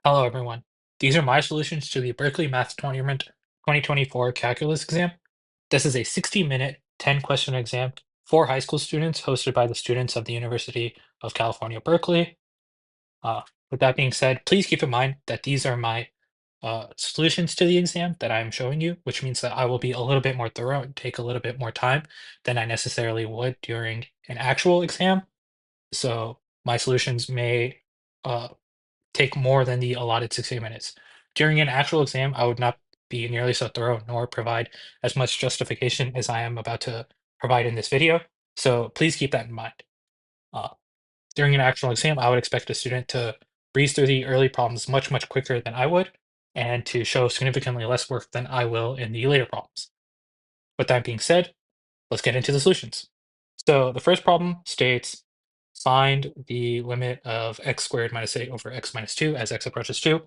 Hello, everyone. These are my solutions to the Berkeley Math Tournament 2024 calculus exam. This is a 60-minute, 10-question exam for high school students hosted by the students of the University of California, Berkeley. Uh, with that being said, please keep in mind that these are my solutions to the exam that I'm showing you, which means that I will be a little bit more thorough and take a little bit more time than I necessarily would during an actual exam. So my solutions may uh, take more than the allotted 60 minutes. During an actual exam, I would not be nearly so thorough nor provide as much justification as I am about to provide in this video. So please keep that in mind. Uh, During an actual exam, I would expect a student to breeze through the early problems much quicker than I would, and to show significantly less work than I will in the later problems. With that being said, let's get into the solutions. So the first problem states find the limit of x squared minus 8 over x minus 2 as x approaches 2.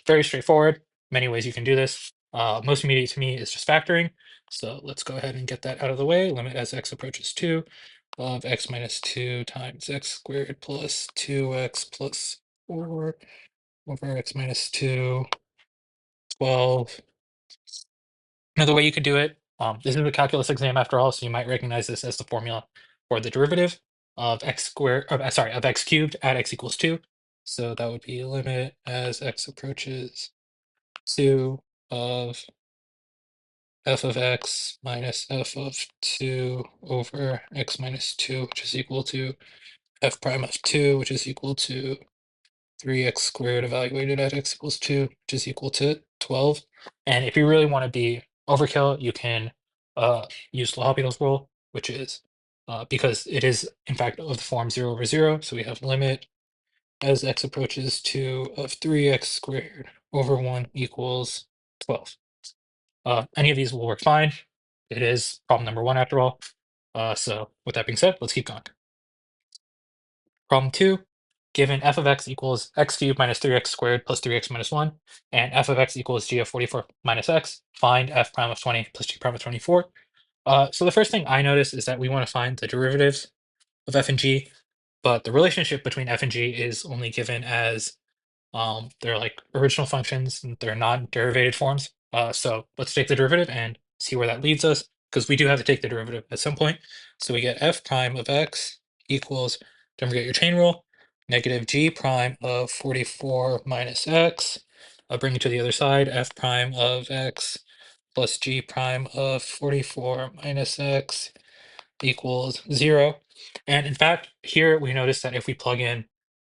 Very straightforward. Many ways you can do this. Most immediate to me is just factoring. So let's go ahead and get that out of the way. Limit as x approaches 2 of x minus 2 times x squared plus 2x plus 4 over x minus 2, 12. Another way you could do it, this is a calculus exam after all, so you might recognize this as the formula for the derivative of x squared, sorry, of x cubed at x equals 2. So that would be limit as x approaches 2 of f of x minus f of 2 over x minus 2, which is equal to f prime of 2, which is equal to 3x squared evaluated at x equals 2, which is equal to 12. And if you really want to be overkill, you can use L'Hopital's rule, which is because it is, in fact, of the form 0 over 0. So we have limit as x approaches 2 of 3x squared over 1 equals 12. Any of these will work fine. It is problem number 1 after all. So with that being said, let's keep going. Problem 2, given f of x equals x cubed minus 3x squared plus 3x minus 1, and f of x equals g of 44 minus x, find f prime of 20 plus g prime of 24. So the first thing I notice is that we want to find the derivatives of f and g, but the relationship between f and g is only given as they're like original functions and they're non-derivated forms. So let's take the derivative and see where that leads us, because we do have to take the derivative at some point. So we get f prime of x equals, don't forget your chain rule, negative g prime of 44 minus x. I'll bring it to the other side, f prime of x plus g prime of 44 minus x equals 0. And in fact, here we notice that if we plug in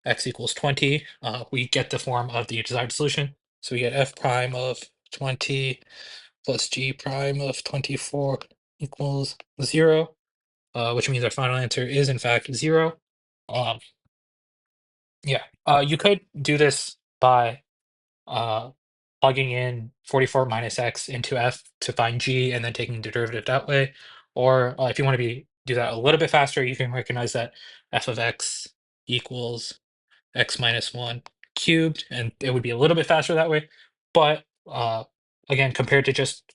x equals 20, we get the form of the desired solution. So we get f prime of 20 plus g prime of 24 equals 0, which means our final answer is in fact 0. Um, yeah, you could do this by uh, plugging in 44 minus x into f to find g and then taking the derivative that way. Or if you want to do that a little bit faster, you can recognize that f of x equals x minus 1 cubed, and it would be a little bit faster that way. But again, compared to just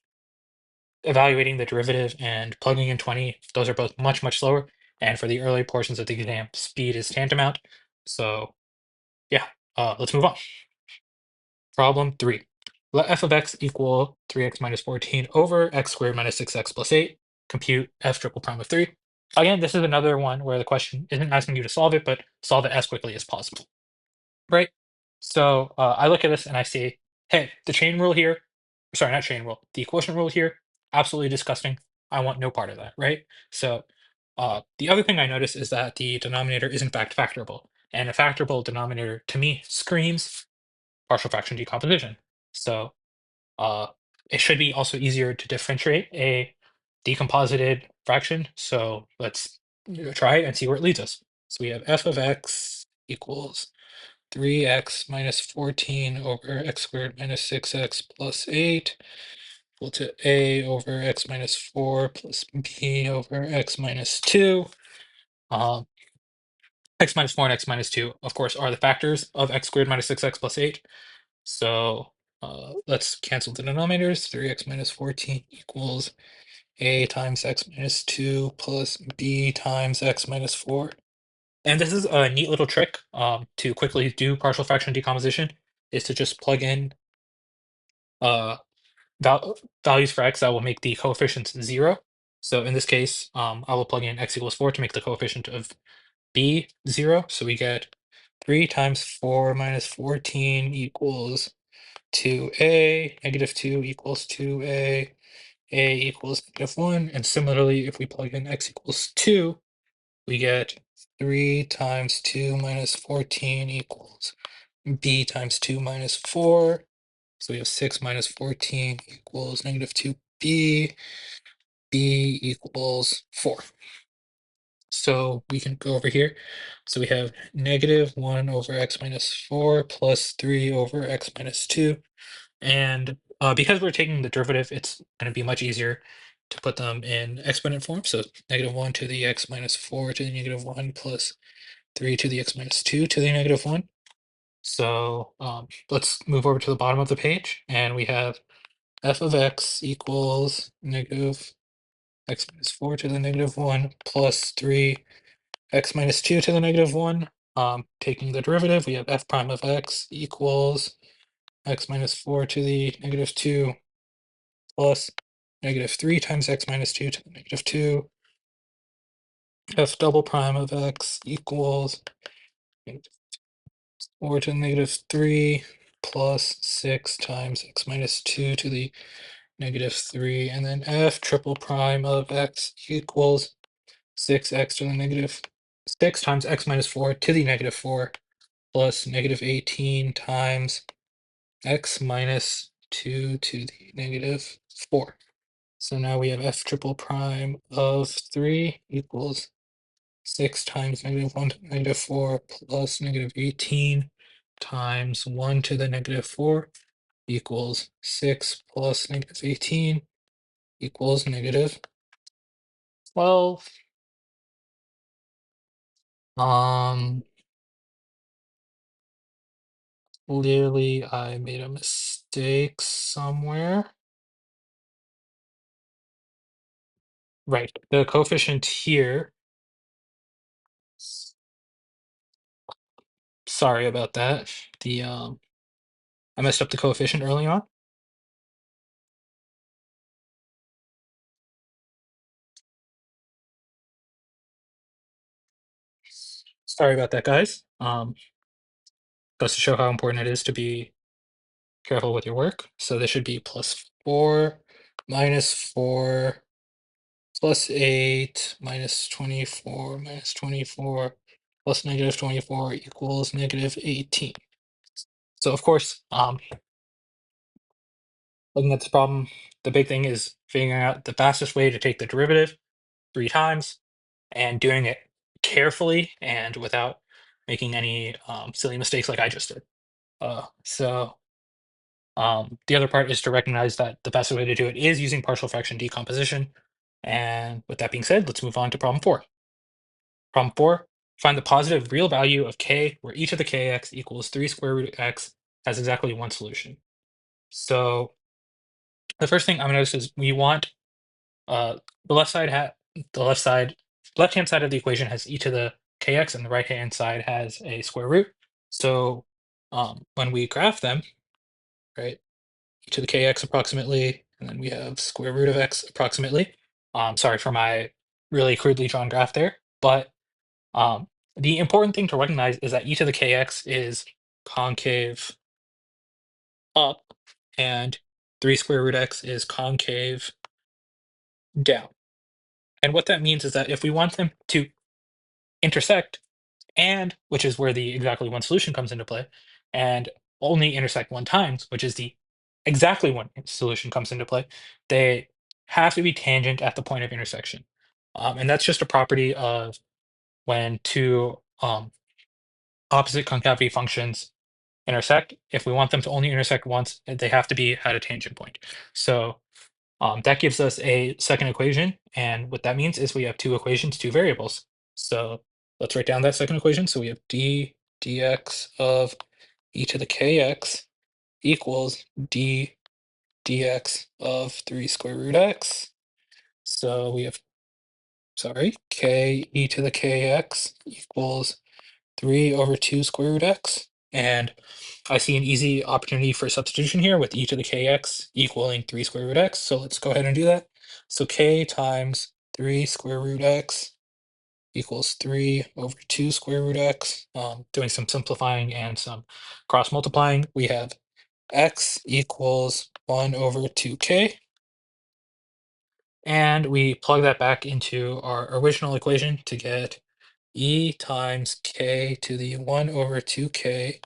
evaluating the derivative and plugging in 20, those are both much slower. And for the early portions of the exam, speed is tantamount. So yeah, let's move on. Problem 3. Let f of x equal 3x minus 14 over x squared minus 6x plus 8. Compute f triple prime of 3. Again, this is another one where the question isn't asking you to solve it, but solve it as quickly as possible. Right? So I look at this and I see, hey, the chain rule here, sorry, not chain rule, the quotient rule here, absolutely disgusting. I want no part of that, right? So the other thing I notice is that the denominator is in fact factorable. And a factorable denominator to me screams partial fraction decomposition. So uh, it should be also easier to differentiate a decomposited fraction. So let's try it and see where it leads us. So we have f of x equals 3x minus 14 over x squared minus 6x plus 8 equal to a over x minus 4 plus b over x minus 2. Um, x minus 4 and x minus 2, of course, are the factors of x squared minus 6x plus 8. So let's cancel the denominators. 3x minus 14 equals a times x minus 2 plus b times x minus 4. And this is a neat little trick to quickly do partial fraction decomposition. is to just plug in uh, values for x that will make the coefficients 0. So in this case, I will plug in x equals 4 to make the coefficient of b 0. So we get 3 times 4 minus 14 equals 2a, negative 2 equals 2a, a equals -1. And similarly, if we plug in x equals 2, we get 3 times 2 minus 14 equals b times 2 minus 4. So we have 6 minus 14 equals -2b, b equals 4. So we can go over here. So we have -1 over x minus 4 plus 3 over x minus 2. And because we're taking the derivative, it's going to be much easier to put them in exponent form. So -1 to the x minus 4 to the -1 plus 3 to the x minus 2 to the -1. So let's move over to the bottom of the page, and we have f of x equals negative x minus 4 to the -1 plus 3 x minus 2 to the -1. Taking the derivative, we have f prime of x equals x minus 4 to the -2 plus -3 times x minus 2 to the -2. F double prime of x equals -4 to the -3 plus 6 times x minus 2 to the -3. And then f triple prime of x equals 6x to the -6 times x minus 4 to the -4 plus -18 times x minus 2 to the -4. So now we have f triple prime of 3 equals 6 times -1 to the -4 plus -18 times 1 to the -4 equals 6 plus -18 equals -12. Um, Clearly I made a mistake somewhere. Right, the coefficient here, sorry about that. I messed up the coefficient early on. Sorry about that, guys. Goes to show how important it is to be careful with your work. So this should be +4 minus 4 plus 8 minus 24 minus 24 plus -24 equals -18. So of course, looking at this problem, the big thing is figuring out the fastest way to take the derivative 3 times and doing it carefully and without making any silly mistakes like I just did. The other part is to recognize that the best way to do it is using partial fraction decomposition. And with that being said, let's move on to problem 4. Problem 4, find the positive real value of k where each of the kx equals 3 square root x has exactly one solution. So the first thing I'm going to notice is we want the left-hand side of the equation has each of the kx, and the right-hand side has a square root. So when we graph them, right, to the kx approximately, and then we have square root of x approximately. Sorry for my really crudely drawn graph there, but the important thing to recognize is that each of the kx is concave up, and 3 square root x is concave down. And what that means is that if we want them to intersect, and which is where the exactly one solution comes into play, and only intersect one times, which is the exactly one solution comes into play, they have to be tangent at the point of intersection. And that's just a property of when two opposite concavity functions intersect. If we want them to only intersect once, they have to be at a tangent point. So that gives us a second equation, and what that means is we have two equations, two variables. So let's write down that second equation. So we have d dx of e to the kx equals d dx of 3 square root x. So we have, sorry, k e to the kx equals 3 over 2 square root x. And I see an easy opportunity for substitution here with e to the kx equaling 3 square root x. So let's go ahead and do that. So k times 3 square root x equals 3 over 2 square root x. Doing some simplifying and some cross multiplying, we have x equals 1 over 2k. And we plug that back into our original equation to get e times k to the 1 over 2k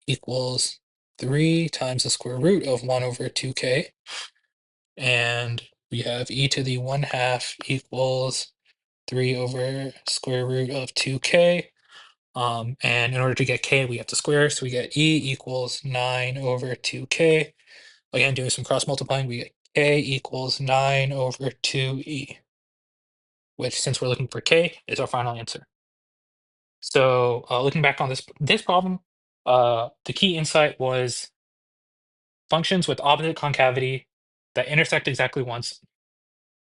equals 3 times the square root of 1 over 2k. And we have e to the 1/2 equals 3 over square root of 2k. And in order to get k, we have to square, so we get e equals 9 over 2k. Again, doing some cross multiplying, we get k equals 9 over 2e, which, since we're looking for k, is our final answer. So looking back on this problem, the key insight was functions with opposite concavity that intersect exactly once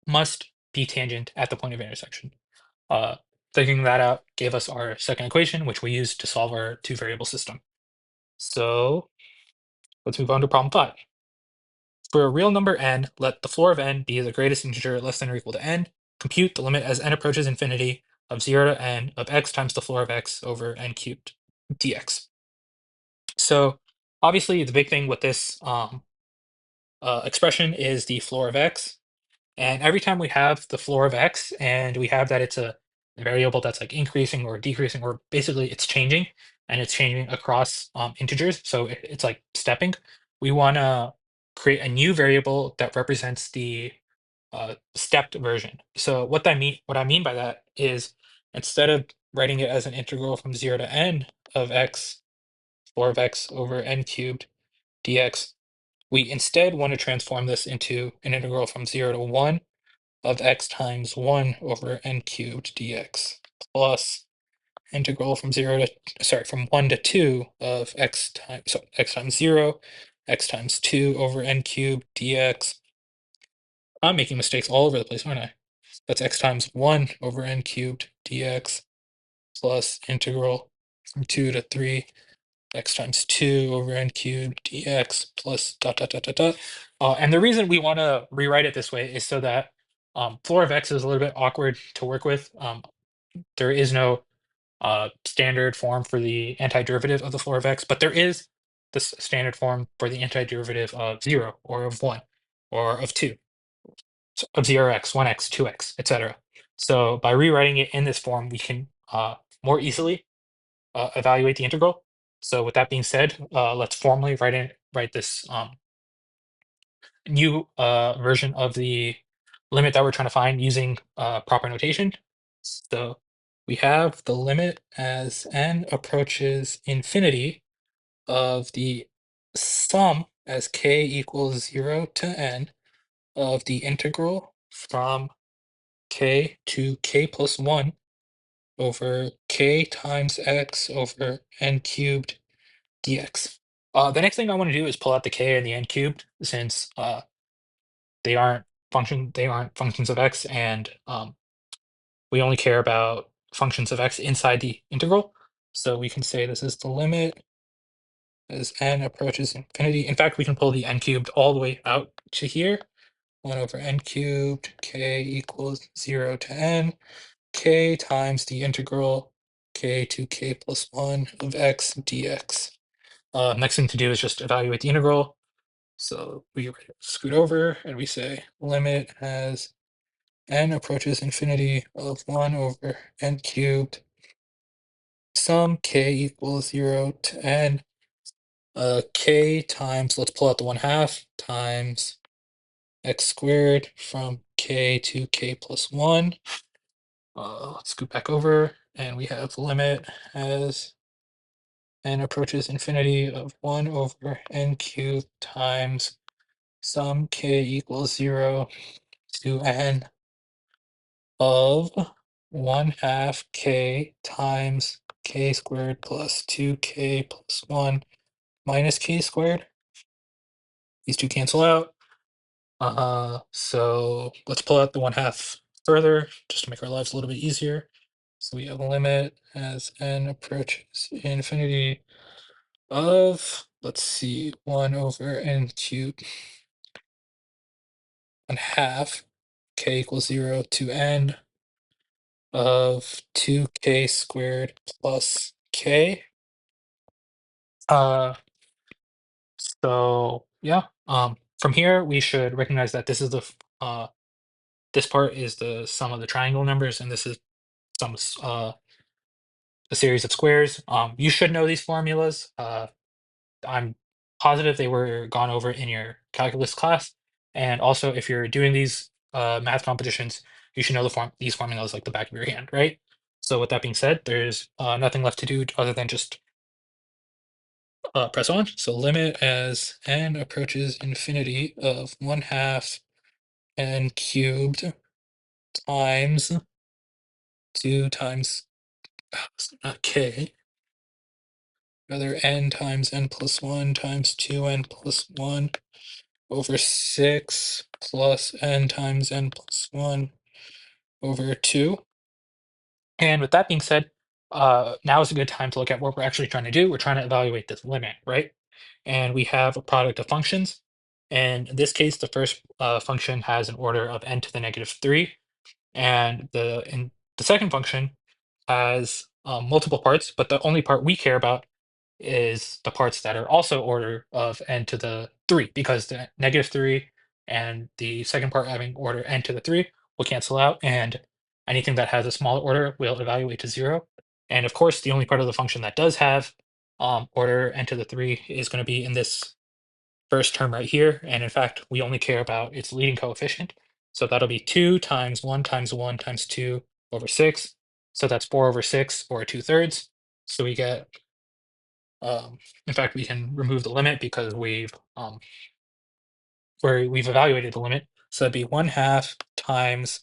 must be tangent at the point of intersection. Uh, Figuring that out gave us our second equation, which we used to solve our two variable system. So let's move on to problem 5. For a real number n, let the floor of n be the greatest integer less than or equal to n. Compute the limit as n approaches infinity of 0 to n of x times the floor of x over n cubed dx. So obviously the big thing with this expression is the floor of x. And every time we have the floor of x and we have that it's a variable that's like increasing or decreasing, or basically it's changing and it's changing across integers. So it's like stepping. We want to create a new variable that represents the stepped version. So what I mean by that is, instead of writing it as an integral from 0 to n of x, floor of x over n cubed dx, we instead want to transform this into an integral from 0 to 1 of x times 1 over n cubed dx, plus integral from 1 to 2 of x times 0, x times 2 over n cubed dx. I'm making mistakes all over the place, aren't I? That's x times 1 over n cubed dx, plus integral from 2 to 3 x times 2 over n cubed dx, plus dot dot dot dot dot. And the reason we want to rewrite it this way is so that floor of x is a little bit awkward to work with. There is no standard form for the antiderivative of the floor of x, but there is this standard form for the antiderivative of 0 or of 1 or of 2, of 0x, 1x, 2x, etc. So by rewriting it in this form, we can more easily evaluate the integral. So with that being said, let's formally write this new version of the limit that we're trying to find using proper notation. So we have the limit as n approaches infinity of the sum as k equals 0 to n of the integral from k to k plus 1 over k times x over n cubed dx. The next thing I want to do is pull out the k and the n cubed, since they aren't functions of x, and we only care about functions of x inside the integral. So we can say this is the limit as n approaches infinity. In fact, we can pull the n cubed all the way out to here. 1 over n cubed, k equals 0 to n, k times the integral k to k plus 1 of x dx. Next thing to do is just evaluate the integral. So we scoot over and we say limit as n approaches infinity of 1 over n cubed, sum k equals 0 to n, k times, let's pull out the 1/2, times x squared from k to k plus 1. Let's scoot back over and we have limit as n approaches infinity of 1 over n cubed times sum k equals 0 to n of 1/2 k times k squared plus 2k plus 1 minus k squared. These two cancel out. So let's pull out the 1/2 further just to make our lives a little bit easier. So we have a limit as n approaches infinity of, let's see, 1 over n cubed and half k equals 0 to n of 2k squared plus k. Uh, so yeah, from here we should recognize that this part is the sum of the triangle numbers, and this is a series of squares. You should know these formulas. I'm positive they were gone over in your calculus class. And also, if you're doing these math competitions, you should know these formulas like the back of your hand, right? So with that being said, there's nothing left to do other than just press on. So limit as n approaches infinity of 1/2 n cubed times 2 times not k, rather n times n plus 1 times 2n plus 1 over 6 plus n times n plus 1 over 2. And with that being said, now is a good time to look at what we're actually trying to do. We're trying to evaluate this limit, right? And we have a product of functions. And in this case, the first function has an order of n to the -3. And the second function has multiple parts, but the only part we care about is the parts that are also order of n to the 3, because the -3 and the second part having order n to the 3 will cancel out, and anything that has a smaller order will evaluate to 0. And of course, the only part of the function that does have order n to the 3 is going to be in this first term right here. And in fact, we only care about its leading coefficient. So that'll be 2 times 1 times 1 times 2 over 6. So that's 4 over 6, or 2/3. So we get, in fact, we can remove the limit because we've evaluated the limit. So that'd be 1/2 times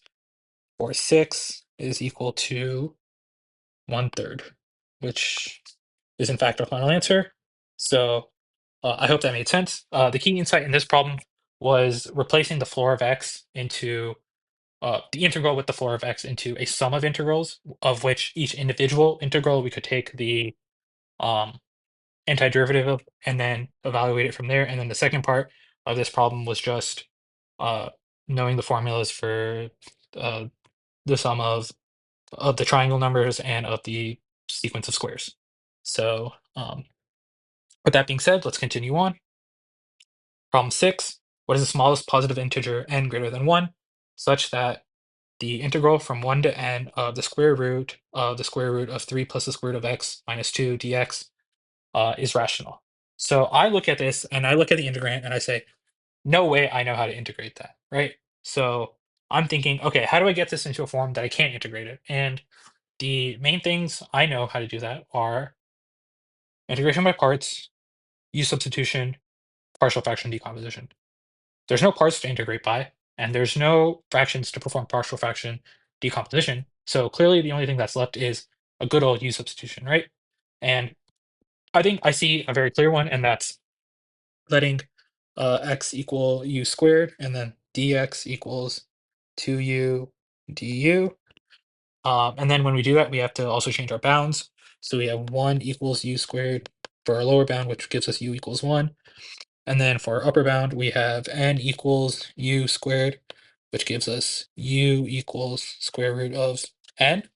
4/6 is equal to 1/3, which is in fact our final answer. So I hope that made sense. The key insight in this problem was replacing the floor of x into the integral with the floor of x into a sum of integrals, of which each individual integral we could take the um, antiderivative of and then evaluate it from there. And then the second part of this problem was just uh, knowing the formulas for uh, the sum of the triangle numbers and of the sequence of squares. So with that being said, let's continue on. Problem 6, what is the smallest positive integer n greater than 1, such that the integral from 1 to n of the square root of 3 plus the square root of x minus 2 dx is rational. So I look at this and I look at the integrand and I say, no way I know how to integrate that, right? So I'm thinking, okay, how do I get this into a form that I can't integrate it? And the main things I know how to do that are integration by parts, use substitution, partial fraction decomposition. There's no parts to integrate by, and there's no fractions to perform partial fraction decomposition. So clearly the only thing that's left is a good old u substitution, right? And I think I see a very clear one, and that's letting x equal u squared, and then dx equals 2u du. And then when we do that, we have to also change our bounds. So we have 1 equals u squared for our lower bound, which gives us u equals 1. And then for our upper bound, we have n equals u squared, which gives us u equals square root of n.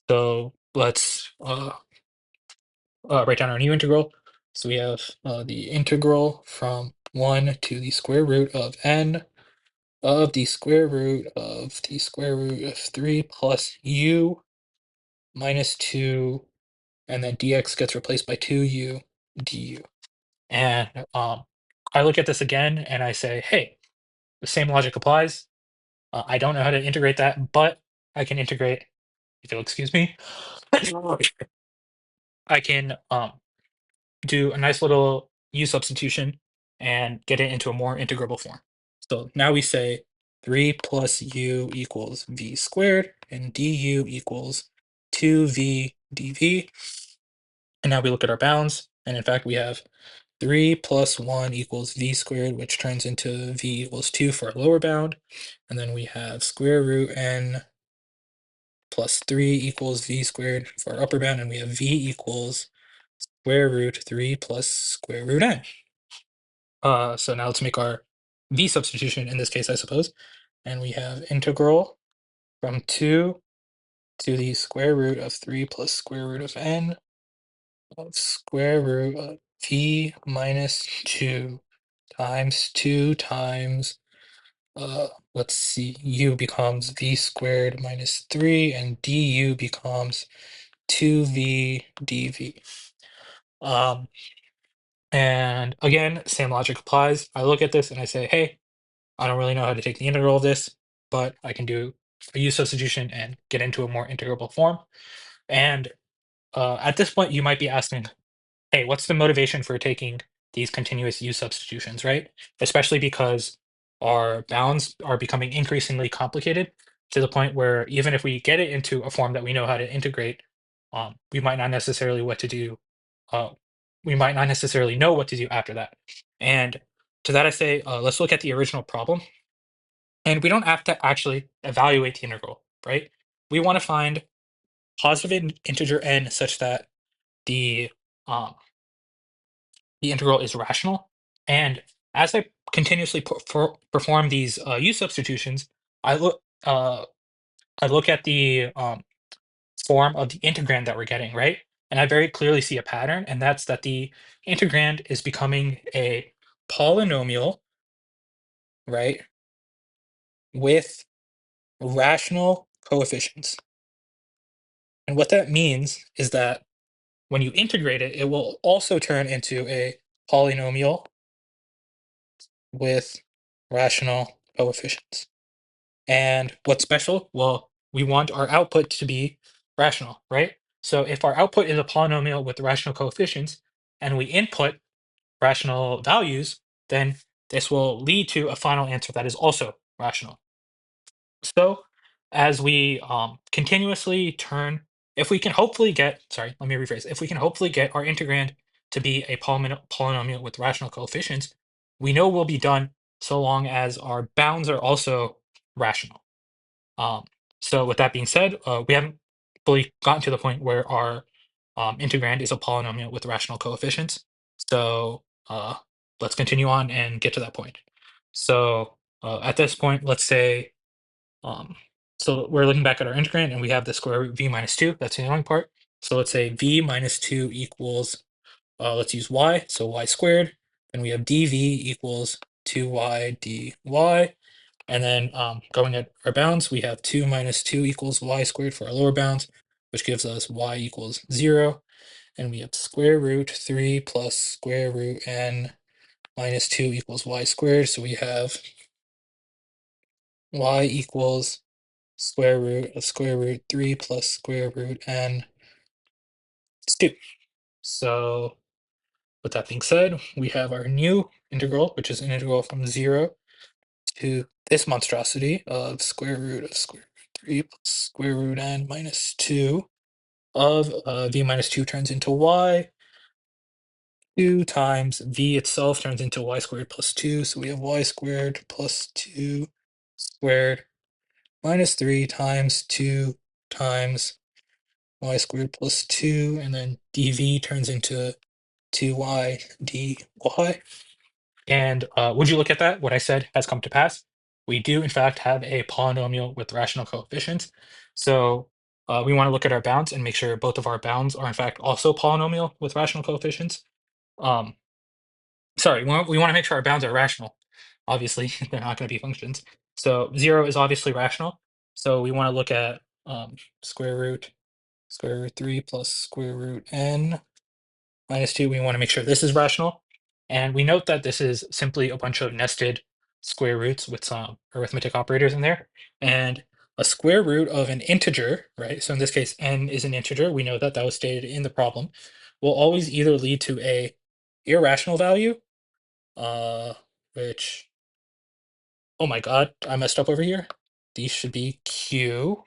So let's write down our new integral. So we have the integral from 1 to the square root of n of the square root of 3 plus u minus 2, and then dx gets replaced by 2u du. And I look at this again and I say, hey, the same logic applies. I don't know how to integrate that, but I can integrate, if you'll excuse me, I can do a nice little u substitution and get it into a more integrable form. So now we say 3 plus u equals v squared, and du equals 2v dv. And now we look at our bounds, and in fact we have 3 plus 1 equals v squared, which turns into v equals 2 for our lower bound. And then we have square root n plus 3 equals v squared for our upper bound, and we have v equals square root 3 plus square root n. So now let's make our v substitution in this case, I suppose. And we have integral from 2 to the square root of 3 plus square root of n of square root of v minus 2 times 2 times, let's see, u becomes v squared minus 3, and du becomes 2v dv. And again, same logic applies. I look at this and I say, hey, I don't really know how to take the integral of this, but I can do a u substitution and get into a more integrable form. And at this point, you might be asking, hey, what's the motivation for taking these continuous u substitutions, right? Especially because our bounds are becoming increasingly complicated to the point where even if we get it into a form that we know how to integrate, we might not necessarily what to do. Uh, we might not necessarily know what to do after that. And to that, I say, let's look at the original problem. And we don't have to actually evaluate the integral, right? We want to find positive integer n such that the um, the integral is rational. And as I continuously perform these u substitutions, I look uh, I look at the form of the integrand that we're getting, right? And I very clearly see a pattern, and that's that the integrand is becoming a polynomial, right, with rational coefficients. And what that means is that when you integrate it, it will also turn into a polynomial with rational coefficients. And what's special? Well, we want our output to be rational, right? So if our output is a polynomial with rational coefficients and we input rational values, then this will lead to a final answer that is also rational. So as we continuously turn, if we can hopefully get, sorry, let me rephrase, if we can hopefully get our integrand to be a polynomial with rational coefficients, we know we'll be done so long as our bounds are also rational. Um, so with that being said, we haven't fully gotten to the point where our integrand is a polynomial with rational coefficients. So let's continue on and get to that point. So at this point, let's say, um, so we're looking back at our integrand and we have the square root v minus 2. That's the annoying part. So let's say v minus 2 equals, let's use y, so y squared. And we have dv equals 2y dy. And then going at our bounds, we have 2 minus 2 equals y squared for our lower bounds, which gives us y equals 0. And we have square root 3 plus square root n minus 2 equals y squared. So we have y equals square root of square root 3 plus square root n is 2. So with that being said, we have our new integral, which is an integral from 0 to this monstrosity of square root of square root 3 plus square root n minus 2 of v minus 2 turns into y. 2 times v itself turns into y squared plus 2. So we have y squared plus 2 squared minus 3 times 2 times y squared plus 2. And then dv turns into 2y dy. And would you look at that? What I said has come to pass. We do, in fact, have a polynomial with rational coefficients. So we want to look at our bounds and make sure both of our bounds are, in fact, also polynomial with rational coefficients. Um, sorry, we want to make sure our bounds are rational. Obviously, they're not going to be functions. So 0 is obviously rational. So we want to look at square root 3 plus square root n minus 2, we want to make sure this is rational. And we note that this is simply a bunch of nested square roots with some arithmetic operators in there. And a square root of an integer, right? So in this case, n is an integer. We know that that was stated in the problem. Will always either lead to a irrational value, which, oh my God, I messed up over here. These should be q.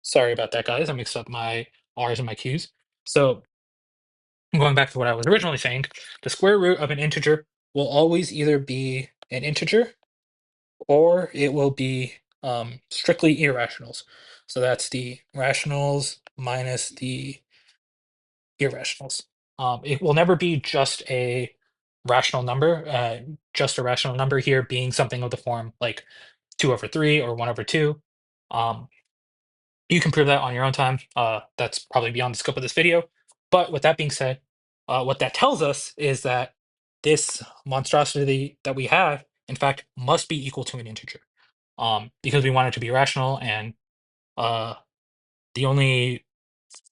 Sorry about that, guys. I mixed up my r's and my q's. So going back to what I was originally saying, the square root of an integer will always either be an integer or it will be strictly irrationals. So that's the rationals minus the irrationals. It will never be just a rational number here being something of the form like 2 over 3 or 1 over 2. Um, you can prove that on your own time. That's probably beyond the scope of this video. But with that being said, what that tells us is that this monstrosity that we have, in fact, must be equal to an integer. Because we want it to be rational, and uh, the only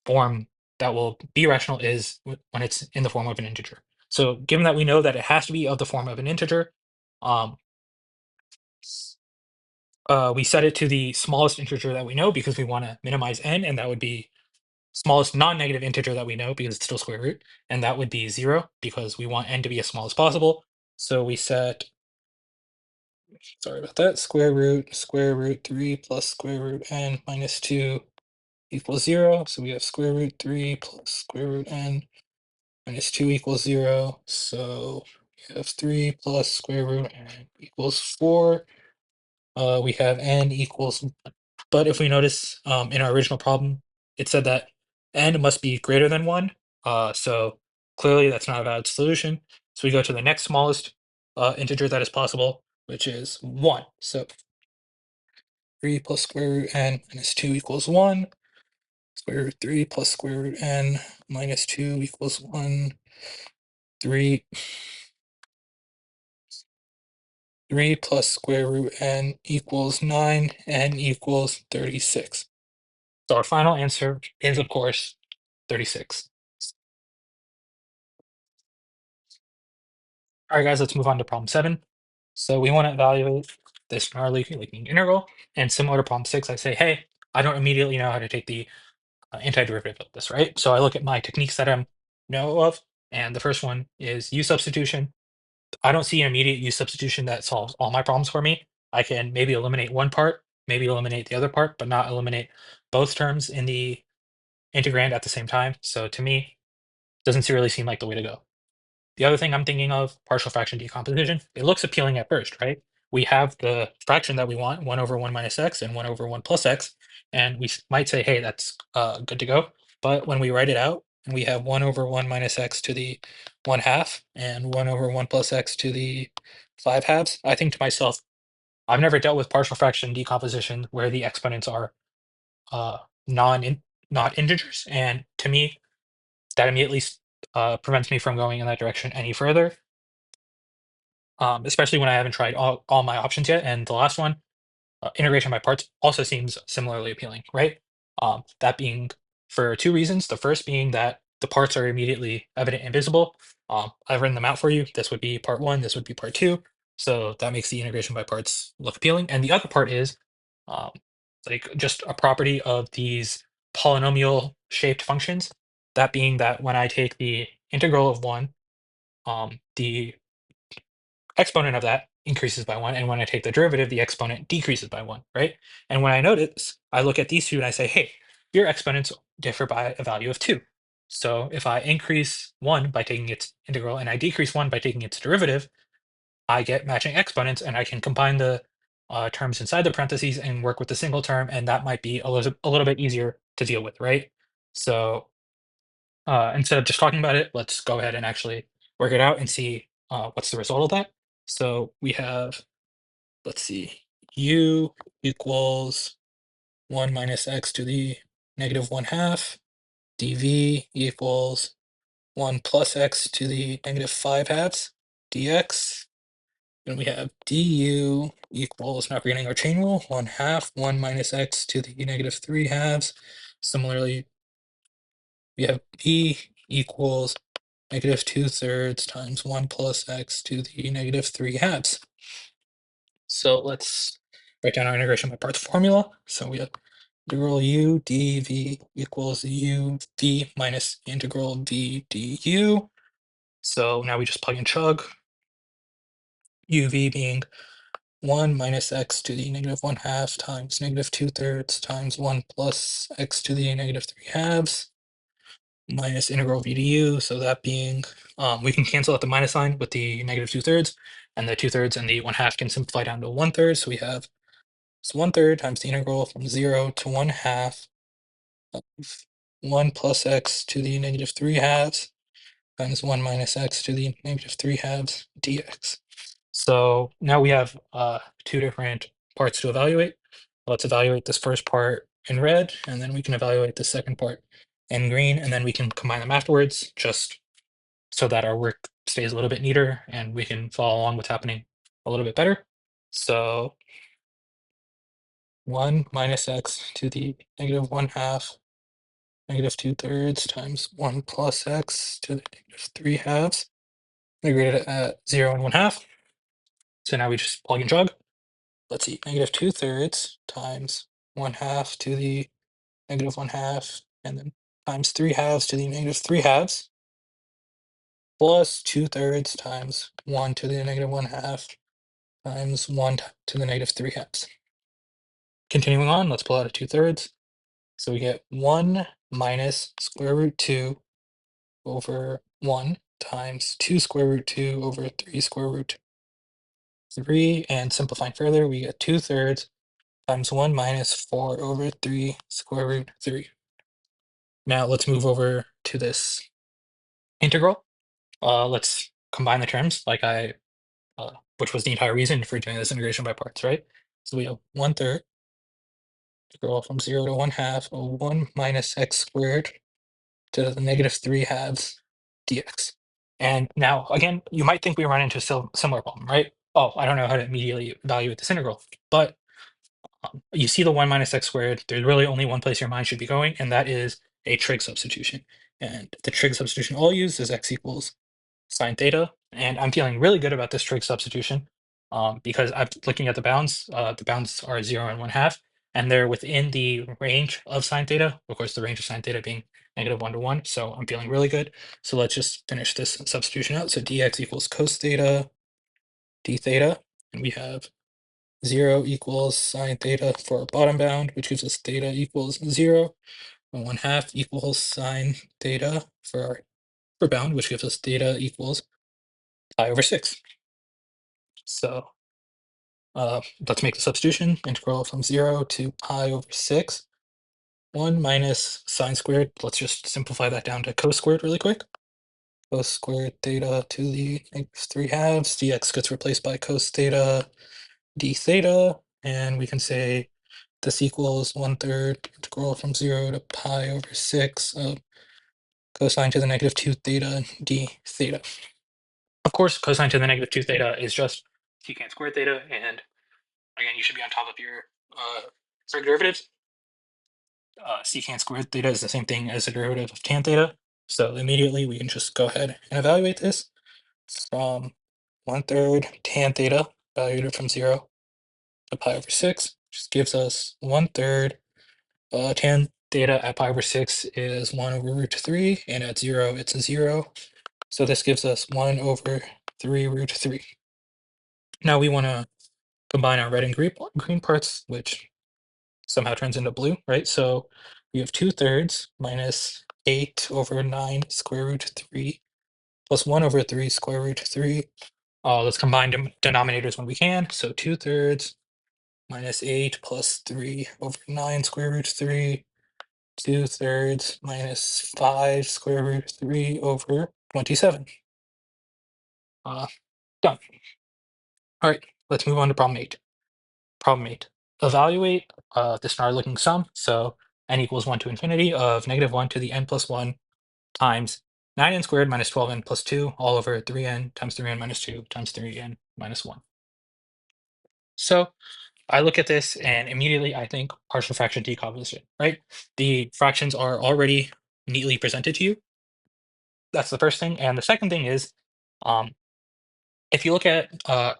form that will be rational is when it's in the form of an integer. So given that we know that it has to be of the form of an integer, um, we set it to the smallest integer that we know because we want to minimize n, and that would be smallest non-negative integer that we know because it's still square root, and that would be 0 because we want n to be as small as possible. So we set, sorry about that, square root 3 plus square root n minus 2 equals 0. So we have square root 3 plus square root n minus 2 equals 0. So we have 3 plus square root n equals 4. We have n equals 1. But if we notice in our original problem, it said that n must be greater than 1. So clearly that's not a valid solution. So we go to the next smallest integer that is possible, which is 1. So 3 plus square root n minus 2 equals 1. Square root 3 plus square root n minus 2 equals 1. 3 3 plus square root n equals 9, n equals 36. So our final answer is, of course, 36. All right, guys, let's move on to problem 7. So we want to evaluate this gnarly leaking integral. And similar to problem 6, I say, hey, I don't immediately know how to take the antiderivative of this, right? So I look at my techniques that I know of, and the first one is u substitution. I don't see an immediate u substitution that solves all my problems for me. I can maybe eliminate one part, maybe eliminate the other part, but not eliminate both terms in the integrand at the same time. So to me, doesn't really seem like the way to go. The other thing I'm thinking of, partial fraction decomposition, it looks appealing at first, right? We have the fraction that we want, 1 over 1 minus x and 1 over 1 plus x, and we might say, hey, that's good to go. But when we write it out, and we have 1 over 1 minus x to the 1 half and 1 over 1 plus x to the 5 halves, I think to myself, I've never dealt with partial fraction decomposition where the exponents are uh, not integers, and to me, that immediately prevents me from going in that direction any further, especially when I haven't tried all my options yet. And the last one, integration by parts, also seems similarly appealing, right? That being for two reasons. The first being that the parts are immediately evident and visible. I've written them out for you. This would be part one, this would be part two. So that makes the integration by parts look appealing. And the other part is um, like just a property of these polynomial shaped functions. That being that when I take the integral of one, the exponent of that increases by 1, and when I take the derivative, the exponent decreases by 1, right? And when I notice, I look at these two and I say, hey, your exponents differ by a value of 2. So if I increase 1 by taking its integral and I decrease 1 by taking its derivative, I get matching exponents, and I can combine the terms inside the parentheses and work with the single term, and that might be a little bit easier to deal with, right? So instead of just talking about it, let's go ahead and actually work it out and see what's the result of that. So we have, let's see, u equals 1 minus x to the negative 1 half, dv equals 1 plus x to the negative 5 halves, dx. Then we have du equals, now forgetting our chain rule, 1 half, 1 minus x to the negative 3 halves. Similarly, we have b equals negative 2/3 times 1 plus x to the negative 3 halves. So let's write down our integration by parts formula. So we have integral u dv equals u v minus integral v du. So now we just plug and chug. uv being 1 minus x to the negative 1 half times negative 2/3 times 1 plus x to the negative 3 halves minus integral v du. So that being, we can cancel out the minus sign with the negative 2/3, and the 2/3 and the 1 half can simplify down to 1/3. So we have, it's 1/3 times the integral from 0 to 1 half of 1 plus x to the negative 3 halves times 1 minus x to the negative 3 halves dx. So now we have two different parts to evaluate. Let's evaluate this first part in red, and then we can evaluate the second part in green, and then we can combine them afterwards, just so that our work stays a little bit neater and we can follow along what's happening a little bit better. So 1 minus x to the negative 1 half, negative 2/3 times 1 plus x to the negative 3 halves, integrated at 0 and 1 half. So now we just plug and jog. Let's see, negative 2/3 times 1 half to the negative 1 half, and then times 3 halves to the negative 3 halves, plus 2/3 times 1 to the negative 1 half times 1 to the negative 3 halves. Continuing on, let's pull out a 2/3. So we get 1 minus square root 2 over 1 times 2 square root 2 over 3 square root 3. And simplifying further, we get 2/3 times 1 minus 4 over 3 square root 3. Now let's move over to this integral. Let's combine the terms which was the entire reason for doing this integration by parts, right? So we have 1/3 integral from 0 to 1 half of 1 minus x squared to the negative 3 halves dx. And now, again, you might think we run into a similar problem, right? Oh, I don't know how to immediately evaluate this integral, but you see the 1 minus x squared, there's really only one place your mind should be going, and that is a trig substitution. And the trig substitution I'll use is x equals sine theta, and I'm feeling really good about this trig substitution because I'm looking at the bounds are 0 and 1 half, and they're within the range of sine theta, of course, the range of sine theta being negative 1 to 1, so I'm feeling really good. So let's just finish this substitution out. So dx equals cos theta d theta, and we have 0 equals sine theta for our bottom bound, which gives us theta equals 0, and 1 half equals sine theta for our upper bound, which gives us theta equals pi over 6. So let's make the substitution. Integral from 0 to pi over 6. 1 minus sine squared. Let's just simplify that down to cos squared really quick. Cos squared theta to the negative 3 halves. Dx gets replaced by cos theta d theta. And we can say this equals 1/3 integral from 0 to pi over 6 of cosine to the negative 2 theta d theta. Of course, cosine to the negative 2 theta is just secant squared theta, and again, you should be on top of your trig derivatives. Secant squared theta is the same thing as the derivative of tan theta. So immediately we can just go ahead and evaluate this from 1/3 tan theta, evaluated from 0 to pi over 6, just gives us 1/3 tan theta at pi over 6 is 1 over root 3, and at 0 it's a 0. So this gives us 1 over 3 root 3. Now we want to combine our red and green parts, which somehow turns into blue, right? So we have 2/3 minus 8 over 9 square root 3 plus 1 over 3 square root 3. Let's combine denominators when we can. So 2/3 minus 8 plus 3 over 9 square root 3. 2/3 minus 5 square root 3 over 27. Uh, Done. All right, let's move on to problem 8. Problem 8. Evaluate this looking sum. So n equals 1 to infinity of negative 1 to the n plus 1 times 9n squared minus 12n plus 2 all over 3n times 3n minus 2 times 3n minus 1. So I look at this and immediately I think partial fraction decomposition, right? The fractions are already neatly presented to you. That's the first thing. And the second thing is, um, if you look at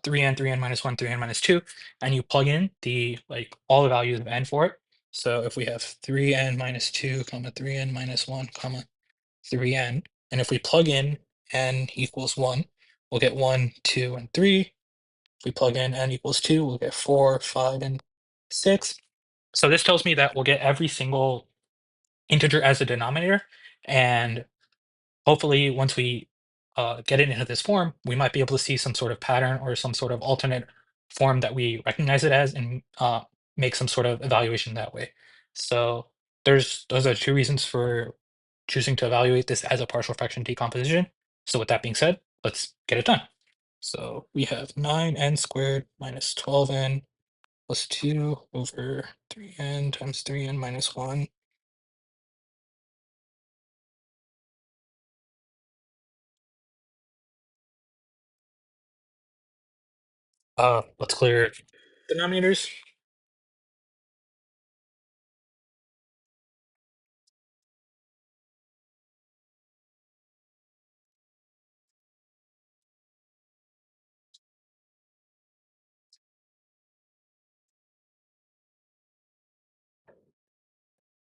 3n, 3n minus 1, 3n minus 2, and you plug in all the values of n for it. So if we have 3n minus 2, comma 3n minus 1, comma 3n, and if we plug in n equals 1, we'll get 1, 2, and 3. If we plug in n equals 2, we'll get 4, 5, and 6. So this tells me that we'll get every single integer as a denominator, and hopefully once we get it into this form, we might be able to see some sort of pattern or some sort of alternate form that we recognize it as, and make some sort of evaluation that way. So those are two reasons for choosing to evaluate this as a partial fraction decomposition. So with that being said, let's get it done. So we have 9n squared minus 12n plus 2 over 3n times 3n minus 1. Let's clear denominators.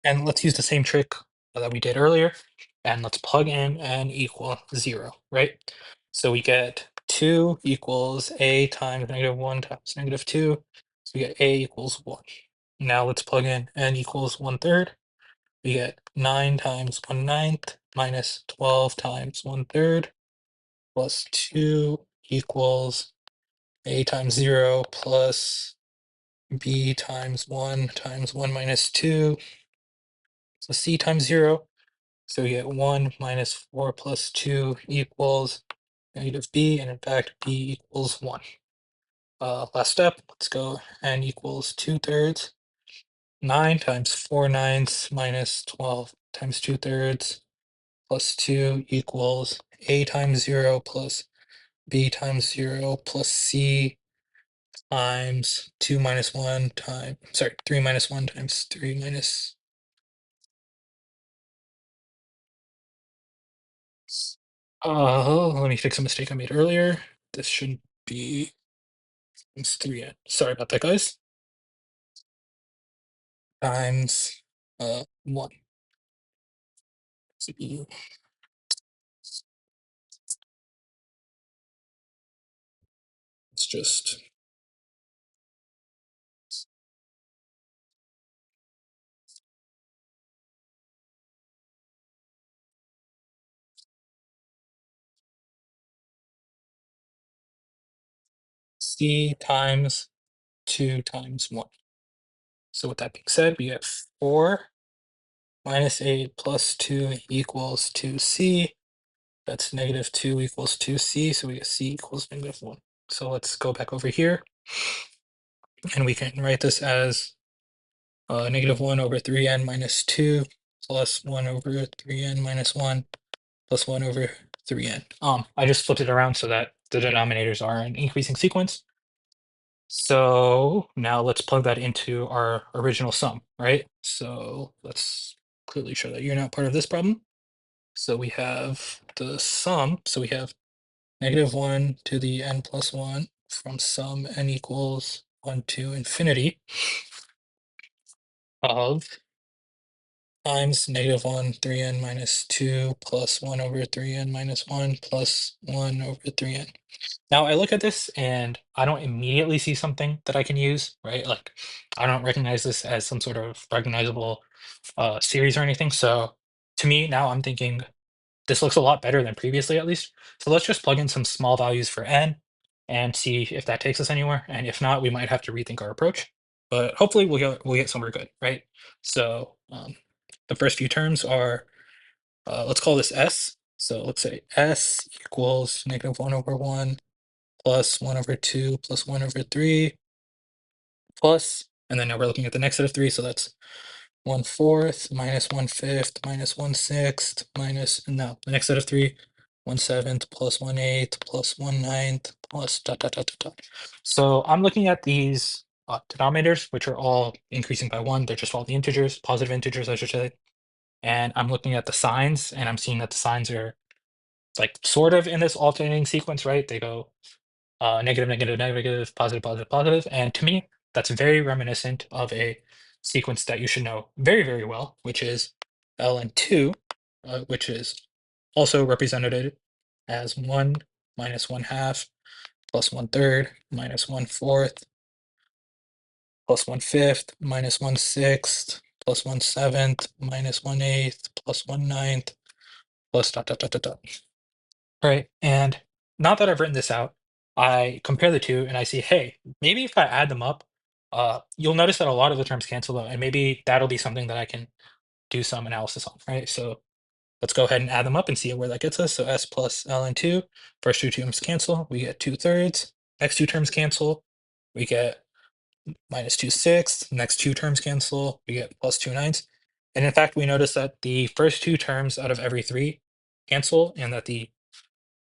And let's use the same trick that we did earlier. And let's plug in n equal 0, right? So we get 2 equals a times -1 times -2. So we get a equals 1. Now let's plug in n equals 1/3. We get 9 times 1/9 minus 12 times 1/3 plus 2 equals a times 0 plus b times 1 minus 2. So c times 0. So we get 1 minus 4 plus 2 equals -b, and in fact, b equals 1. Last step, let's go n equals 2/3. 9 times 4 nines minus 12 times 2/3 plus 2 equals a times 0 plus b times 0 plus c times 2 minus 1 times, sorry, 3 minus 1 times 3 minus. Let me fix a mistake I made earlier. This should be times 3n. Sorry about that, guys. Times 1. It's just c times 2 times 1. So with that being said, we get 4 minus 8 plus 2 equals 2c. That's -2 equals 2c, so we get c equals -1. So let's go back over here, and we can write this as -1 over 3n minus 2 plus 1 over 3n minus 1 plus 1 over 3n. I just flipped it around so that the denominators are in increasing sequence. So now let's plug that into our original sum, right? So let's clearly show that you're not part of this problem. So we have the sum, so we have -1 to the n plus 1 from sum n equals 1 to infinity of times -1 3n minus 2 plus 1 over 3n minus 1 plus 1 over 3n. Now I look at this and I don't immediately see something that I can use, right? Like I don't recognize this as some sort of recognizable series or anything. So to me now I'm thinking this looks a lot better than previously at least. So let's just plug in some small values for n and see if that takes us anywhere. And if not, we might have to rethink our approach. But hopefully we'll get somewhere good, right? So the first few terms are let's call this s. So let's say s equals -1 over 1 plus 1 over 2 plus 1 over 3 plus, and then now we're looking at the next set of 3, so that's 1/4 minus 1/5 minus 1/6 minus, no, the next set of 3, 1/7 plus 1/8 plus 1/9 plus dot dot dot dot dot. So I'm looking at these denominators, which are all increasing by 1. They're just all the integers, positive integers, I should say. And I'm looking at the signs, and I'm seeing that the signs are like sort of in this alternating sequence, right? They go negative, negative, negative, positive, positive, positive. And to me, that's very reminiscent of a sequence that you should know very, very well, which is ln2, which is also represented as 1 minus 1/2 plus 1/3 minus 1/4 plus 1/5 minus 1/6 plus 1/7 minus 1/8 plus 1/9 plus dot dot dot dot dot. Right. And not that I've written this out, I compare the two and I see, hey, maybe if I add them up, you'll notice that a lot of the terms cancel out, and maybe that'll be something that I can do some analysis on, right? So let's go ahead and add them up and see where that gets us. So s plus ln2, first two terms cancel, we get 2/3. Next two terms cancel, we get -2/6. Next two terms cancel, we get +2/9. And in fact, we notice that the first two terms out of every three cancel, and that the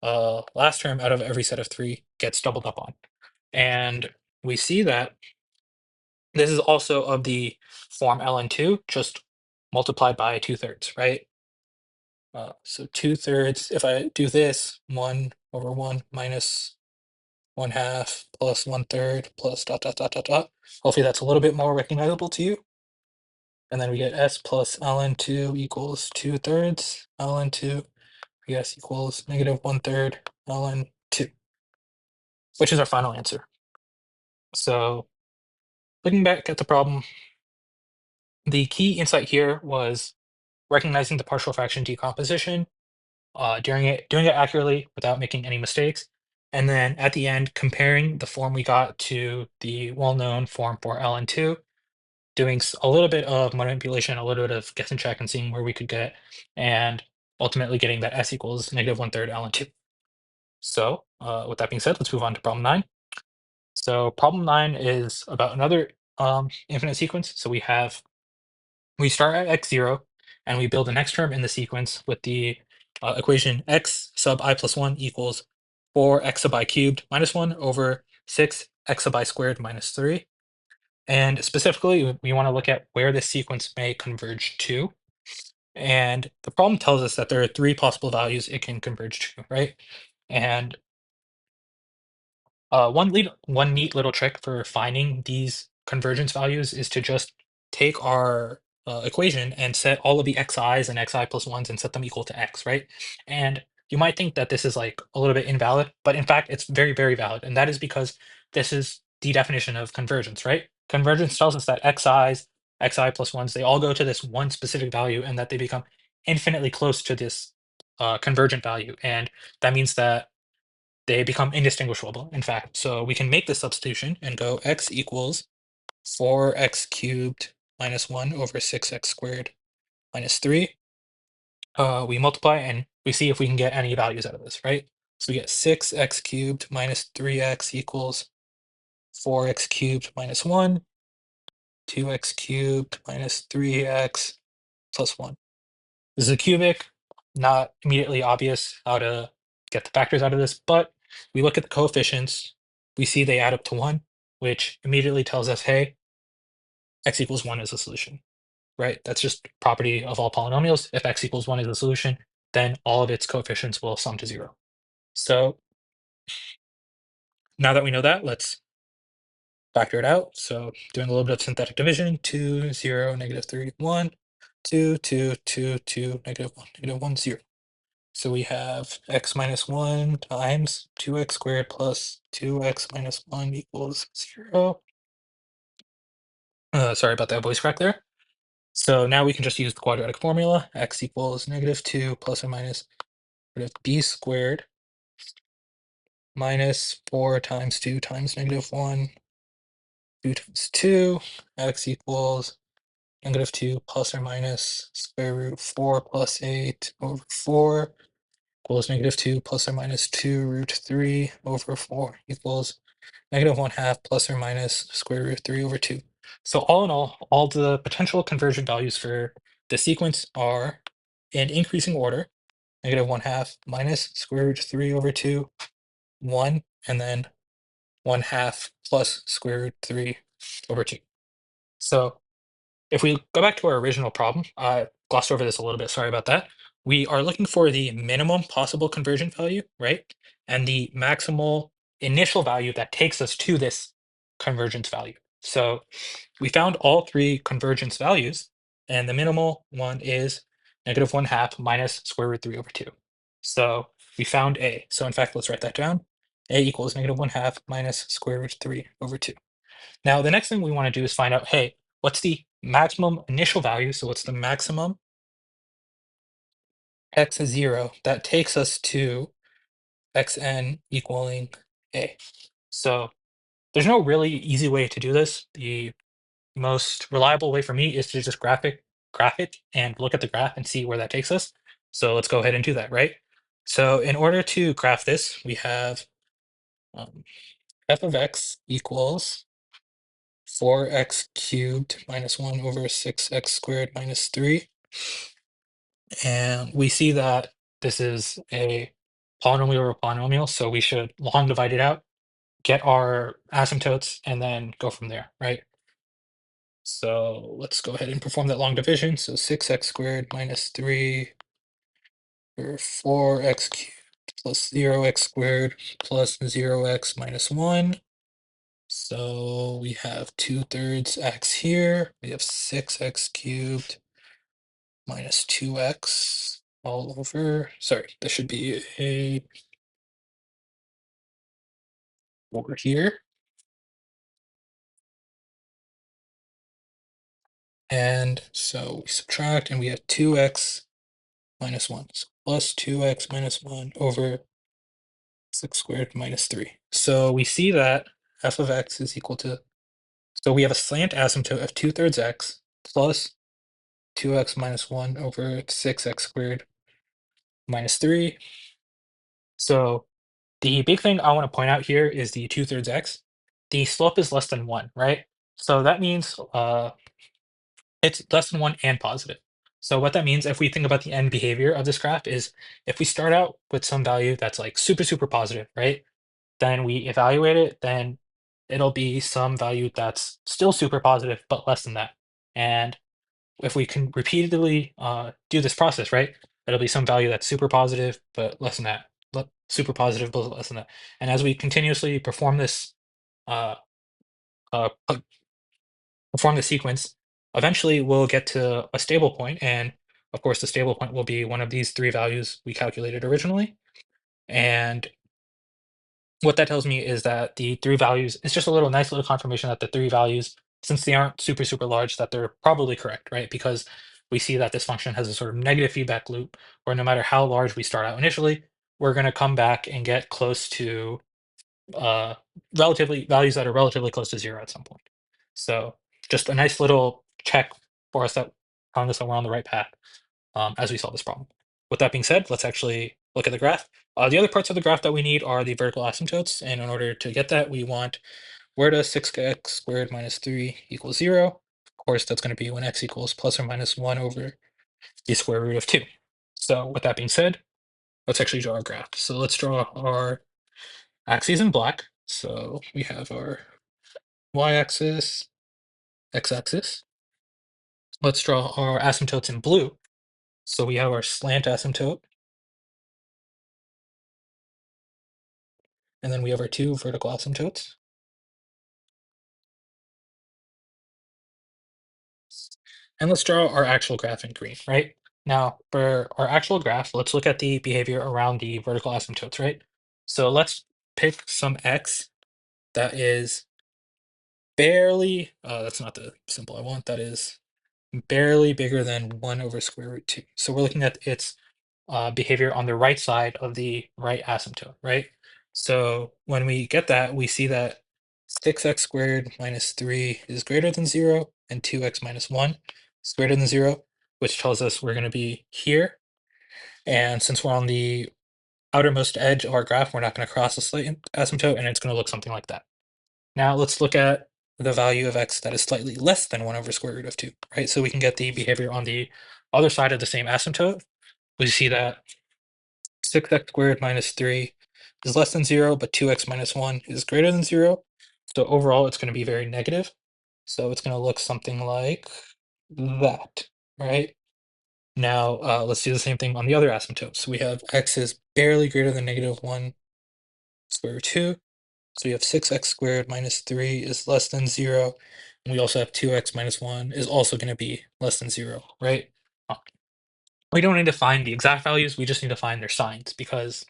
last term out of every set of three gets doubled up on. And we see that this is also of the form ln2, just multiplied by 2/3, right? So 2/3, if I do this, 1/1 minus 1/2 plus 1/3 plus dot dot dot dot dot. Hopefully that's a little bit more recognizable to you. And then we get s plus ln2 equals 2/3 ln2, yes, equals -1/3 ln2, which is our final answer. So looking back at the problem, the key insight here was recognizing the partial fraction decomposition, doing it accurately without making any mistakes, and then at the end comparing the form we got to the well-known form for ln2, doing a little bit of manipulation, a little bit of guess and check, and seeing where we could get, and ultimately getting that s equals -1/3 ln2. So with that being said, let's move on to problem 9. So problem 9 is about another infinite sequence. So we start at x0 and we build the next term in the sequence with the equation x sub I plus 1 equals 4x sub I cubed minus 1 over 6x sub I squared minus 3. And specifically, we want to look at where this sequence may converge to. And the problem tells us that there are three possible values it can converge to, right? And one neat little trick for finding these convergence values is to just take our equation and set all of the xi's and xi plus ones and set them equal to x, right? And you might think that this is like a little bit invalid, but in fact, it's very, very valid. And that is because this is the definition of convergence, right? Convergence tells us that xi's, xi plus ones, they all go to this one specific value and that they become infinitely close to this convergent value. And that means that they become indistinguishable, in fact. So we can make this substitution and go x equals 4x cubed minus 1 over 6x squared minus 3. We multiply and we see if we can get any values out of this, right? So we get 6x cubed minus 3x equals 4x cubed minus 1, 2x cubed minus 3x plus 1. This is a cubic, not immediately obvious how to get the factors out of this, but we look at the coefficients, we see they add up to 1, which immediately tells us, hey, x equals 1 is a solution, right? That's just property of all polynomials. If x equals 1 is a solution, then all of its coefficients will sum to 0. So now that we know that, let's factor it out. So doing a little bit of synthetic division, 2, 0, -3, 1, 2, 2, 2, 2, -1, -1, 0. So we have x minus 1 times 2x squared plus 2x minus 1 equals 0. Sorry about that voice crack there. So now we can just use the quadratic formula. X equals -2 plus or minus root of b squared minus 4 times 2 times -1, 2 times 2. X equals -2 plus or minus square root 4 plus 8 over 4 equals -2 plus or minus 2 root 3 over 4 equals -1/2 plus or minus square root 3 over 2. So all in all the potential conversion values for the sequence are in increasing order: -1/2 minus square root 3 over 2, 1, and then 1/2 plus square root 3 over 2. So if we go back to our original problem, I glossed over this a little bit, sorry about that. We are looking for the minimum possible conversion value, right? And the maximal initial value that takes us to this convergence value. So we found all three convergence values, and the minimal one is -1/2 minus square root 3 over 2. So we found A. So in fact, let's write that down. A equals -1/2 minus square root 3 over 2. Now, the next thing we want to do is find out, hey, what's the maximum initial value? So what's the maximum x0 that takes us to xn equaling a? So there's no really easy way to do this. The most reliable way for me is to just graph it graph it and look at the graph and see where that takes us. So let's go ahead and do that, right? So in order to graph this, we have um, f of x equals 4x cubed minus 1 over 6x squared minus 3. And we see that this is a polynomial over polynomial, so we should long divide it out, get our asymptotes, and then go from there, right? So let's go ahead and perform that long division. So 6x squared minus 3 or 4x cubed plus 0x squared plus 0x minus 1. So we have 2/3 x here. We have 6x cubed minus 2x all over. Sorry, this should be a over here. And so we subtract and we have 2x minus 1. So plus 2x minus 1 over 6 squared minus 3. So we see that f of x is equal to, so we have a slant asymptote of 2/3 x plus 2x minus 1 over 6x squared minus 3. So the big thing I want to point out here is the 2/3 x. The slope is less than 1, right? So that means it's less than 1 and positive. So what that means, if we think about the end behavior of this graph, is if we start out with some value that's like super, super positive, right? Then we evaluate it, then it'll be some value that's still super positive, but less than that. And if we can repeatedly do this process, right, it'll be some value that's super positive, but less than that, super positive, but less than that. And as we continuously uh, p- perform the sequence, eventually we'll get to a stable point, and of course, the stable point will be one of these three values we calculated originally. And what that tells me is that the three values, it's just a little nice little confirmation that the three values, since they aren't super, super large, that they're probably correct, right? Because we see that this function has a sort of negative feedback loop where no matter how large we start out initially, we're going to come back and get close to uh, relatively values that are relatively close to zero at some point. So just a nice little check for us that telling us that we're on the right path as we solve this problem. With that being said, let's actually look at the graph. The other parts of the graph that we need are the vertical asymptotes, and in order to get that, we want where does 6x squared minus 3 equal 0? Of course, that's going to be when x equals plus or minus 1 over the square root of 2. So with that being said, let's actually draw our graph. So let's draw our axes in black. So we have our y-axis, x-axis. Let's draw our asymptotes in blue. So we have our slant asymptote, and then we have our two vertical asymptotes. And let's draw our actual graph in green, right? Now, for our actual graph, let's look at the behavior around the vertical asymptotes, right? So let's pick some x that is barely, that's not the symbol I want, that is barely bigger than 1 over square root 2. So we're looking at its behavior on the right side of the right asymptote, right? So when we get that, we see that 6x squared minus 3 is greater than 0, and 2x minus 1 is greater than 0, which tells us we're going to be here. And since we're on the outermost edge of our graph, we're not going to cross the slight asymptote, and it's going to look something like that. Now let's look at the value of x that is slightly less than 1 over square root of 2, right? So we can get the behavior on the other side of the same asymptote. We see that 6x squared minus 3 is less than 0, but 2x minus 1 is greater than 0. So overall, it's going to be very negative. So it's going to look something like that, right? Now, let's do the same thing on the other asymptote. So we have x is barely greater than negative 1 square root 2. So we have 6x squared minus 3 is less than 0. And we also have 2x minus 1 is also going to be less than 0, right? Uh, We don't need to find the exact values. We just need to find their signs because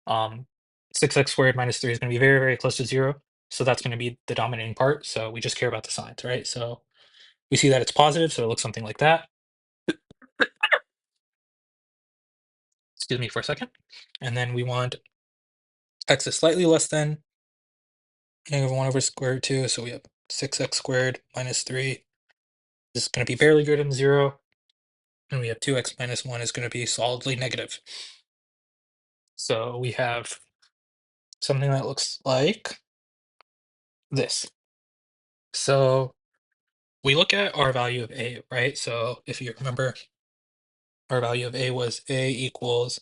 um, 6x squared minus 3 is going to be very, very close to 0. So that's going to be the dominating part. So we just care about the signs, right? So we see that it's positive, so it looks something like that. Excuse me for a second. And then we want x is slightly less than negative 1 over square root 2. So we have 6x squared minus 3 This is going to be barely greater than 0, and we have 2x minus 1 is going to be solidly negative. So we have something that looks like this. So we look at our value of a, right? So if you remember, our value of a was a equals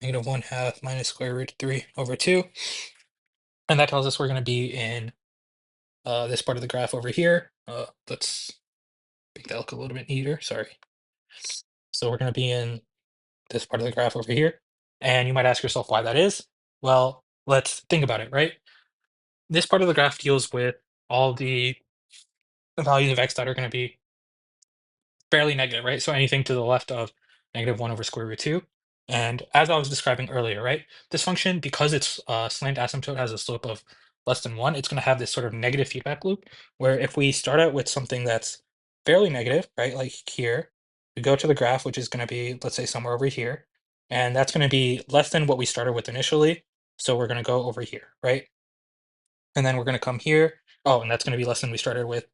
negative 1/2 minus square root 3 over 2. And that tells us we're going to be in this part of the graph over here. Let's make that look a little bit neater. Sorry. So we're going to be in this part of the graph over here. And you might ask yourself why that is. Well, let's think about it, right? This part of the graph deals with all the values of x that are going to be fairly negative, right? So anything to the left of negative 1 over square root 2. And as I was describing earlier, right, this function, because its slant asymptote has a slope of less than 1, it's going to have this sort of negative feedback loop where if we start out with something that's fairly negative, right, like here, we go to the graph, which is going to be, let's say, somewhere over here, and that's going to be less than what we started with initially. So we're going to go over here, right? And then we're going to come here. Oh, and that's going to be less than we started with.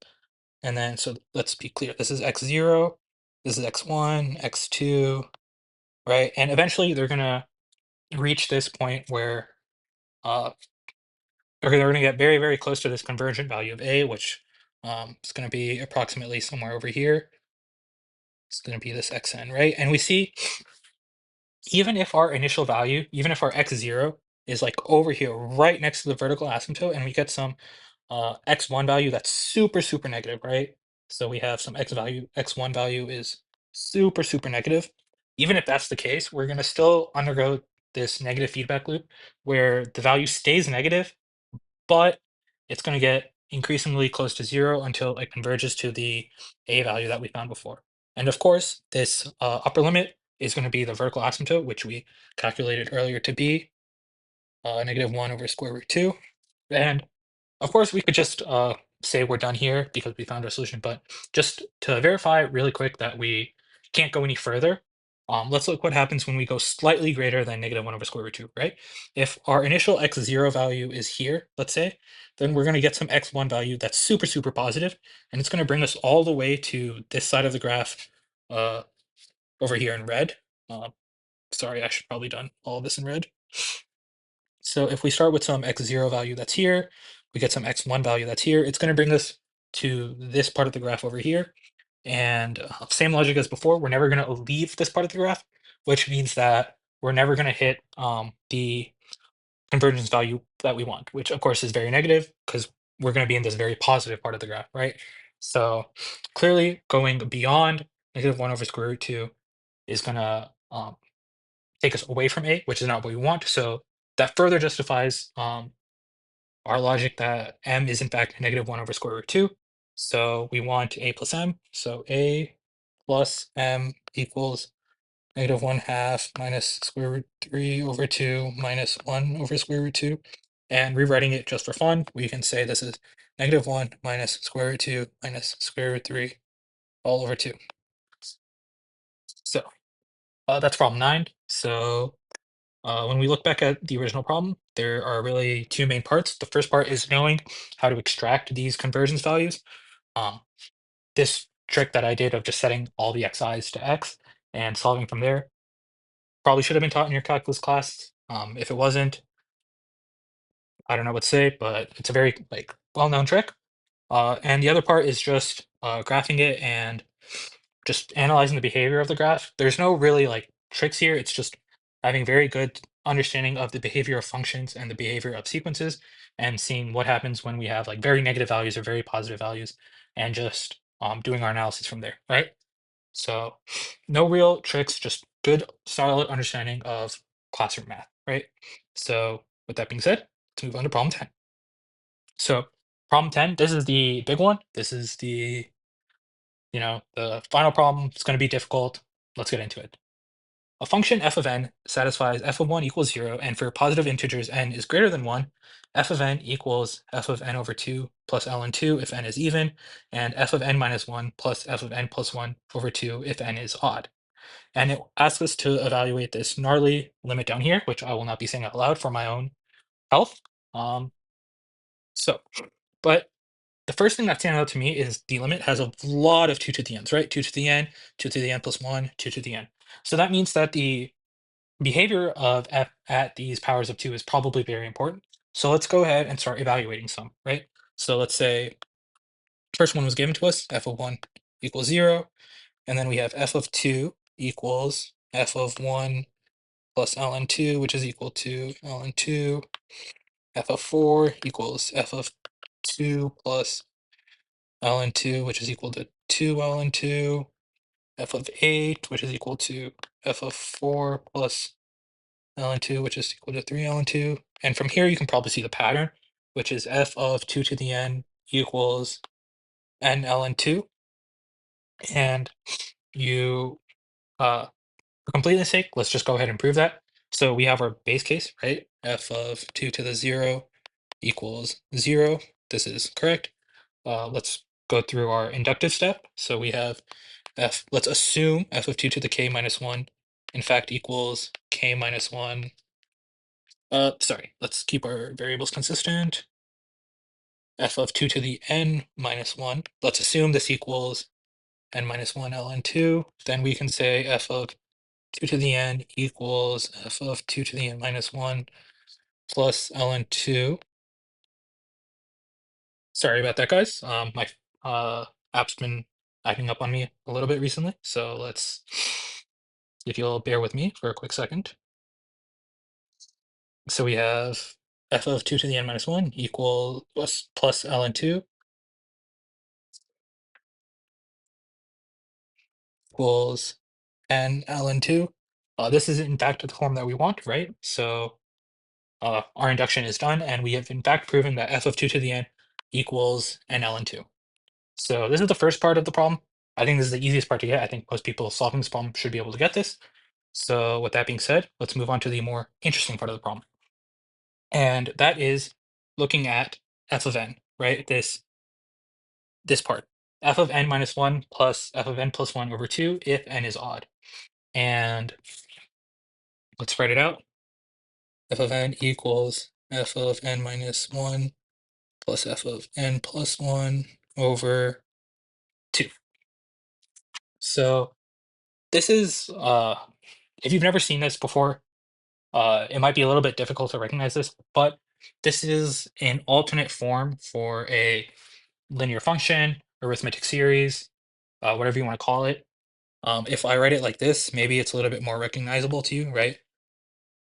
And then, so let's be clear, this is x0, this is x1, x2, right? And eventually they're gonna reach this point where uh, they're gonna get very, very close to this convergent value of a, which is gonna be approximately somewhere over here. It's gonna be this xn, right? And we see even if our initial value, even if our x0 is like over here, right next to the vertical asymptote, and we get some x1 value that's super, super negative, right? So we have some x1 value is super, super negative. Even if that's the case, we're going to still undergo this negative feedback loop where the value stays negative, but it's going to get increasingly close to 0 until it converges to the a value that we found before. And of course, this upper limit is going to be the vertical asymptote, which we calculated earlier to be negative 1 over square root 2. And of course, we could just say we're done here because we found our solution, but just to verify really quick that we can't go any further, let's look what happens when we go slightly greater than negative 1 over square root 2, right? If our initial x0 value is here, let's say, then we're going to get some x1 value that's super, super positive, and it's going to bring us all the way to this side of the graph uh, over here in red. Uh, Sorry, I should probably done all of this in red. So if we start with some x0 value that's here, we get some x1 value that's here, it's going to bring us to this part of the graph over here. And same logic as before, we're never going to leave this part of the graph, which means that we're never going to hit the convergence value that we want, which of course is very negative because we're going to be in this very positive part of the graph, right? So clearly going beyond negative 1 over square root 2 is going to take us away from a, which is not what we want. So that further justifies our logic that m is in fact negative 1 over square root 2. So we want a plus m. So a plus m equals negative 1/2 minus square root 3 over 2 minus 1 over square root 2. And rewriting it just for fun, we can say this is negative 1 minus square root 2 minus square root 3 all over 2. So that's problem 9. So when we look back at the original problem, there are really two main parts. The first part is knowing how to extract these convergence values. Um, this trick that I did of just setting all the xi's to x and solving from there probably should have been taught in your calculus class. If it wasn't, I don't know what to say, but it's a very like well-known trick. And the other part is just graphing it and just analyzing the behavior of the graph. There's no really like tricks here. It's just having very good understanding of the behavior of functions and the behavior of sequences and seeing what happens when we have like very negative values or very positive values and just doing our analysis from there, right? So no real tricks, just good, solid understanding of classroom math, right? So with that being said, let's move on to problem 10. So problem 10, this is the big one. This is the the final problem. It's going to be difficult. Let's get into it. A function f of n satisfies f of 1 equals 0, and for positive integers n is greater than 1, f of n equals f of n over 2 plus ln 2 if n is even, and f of n minus 1 plus f of n plus 1 over 2 if n is odd. And it asks us to evaluate this gnarly limit down here, which I will not be saying out loud for my own health. Um, so, but the first thing that stands out to me is the limit has a lot of 2 to the n's, right? 2 to the n, 2 to the n plus 1, 2 to the n. So that means that the behavior of f at these powers of 2 is probably very important. So let's go ahead and start evaluating some, right? So let's say first one was given to us, f of 1 equals 0, and then we have f of 2 equals f of 1 plus ln 2, which is equal to ln 2. F of 4 equals f of 2 plus ln 2, which is equal to 2 ln 2. F of 8, which is equal to f of 4 plus ln 2, which is equal to 3 ln 2. And from here, you can probably see the pattern, which is f of 2 to the n equals n ln 2. And you, for completeness sake, let's just go ahead and prove that. So we have our base case, right? F of 2 to the 0 equals 0. This is correct. Let's go through our inductive step. So we have let's assume f of 2 to the k minus 1, in fact, equals k minus 1. Sorry, let's keep our variables consistent. F of 2 to the n minus 1. Let's assume this equals n minus 1 ln 2. Then we can say f of 2 to the n equals f of 2 to the n minus 1 plus ln 2. Sorry about that, guys. My app's been acting up on me a little bit recently, so let's, if you'll bear with me for a quick second. So we have f of 2 to the n minus 1 equals plus ln 2 equals n ln 2. This is in fact the form that we want, right? So our induction is done, and we have in fact proven that f of 2 to the n equals n ln 2. So this is the first part of the problem. I think this is the easiest part to get. I think most people solving this problem should be able to get this. So with that being said, let's move on to the more interesting part of the problem. And that is looking at f of n, right? This part. F of n minus 1 plus f of n plus 1 over 2 if n is odd. And let's write it out. F of n equals f of n minus 1 plus f of n plus 1 over 2. So this is, if you've never seen this before, it might be a little bit difficult to recognize this, but this is an alternate form for a linear function, arithmetic series, whatever you want to call it. If I write it like this, maybe it's a little bit more recognizable to you, right?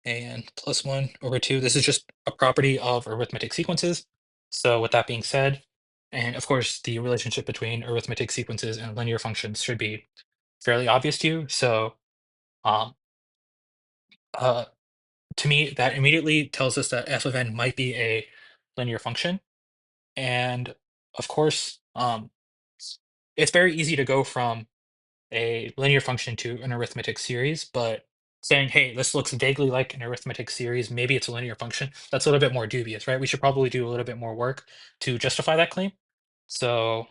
And plus 1 over 2, this is just a property of arithmetic sequences. So with that being said, and of course, the relationship between arithmetic sequences and linear functions should be fairly obvious to you. So um, uh, to me, that immediately tells us that f of n might be a linear function. And of course, it's very easy to go from a linear function to an arithmetic series, but saying, hey, this looks vaguely like an arithmetic series, maybe it's a linear function, that's a little bit more dubious, right? We should probably do a little bit more work to justify that claim. So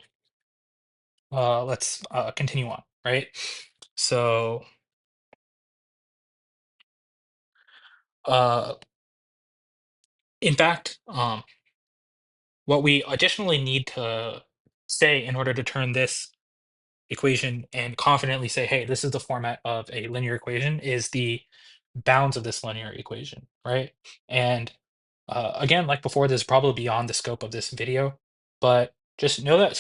let's continue on, right? So uh, in fact, what we additionally need to say in order to turn this equation and confidently say, hey, this is the format of a linear equation is the bounds of this linear equation, right? And again, like before, this is probably beyond the scope of this video, but just know that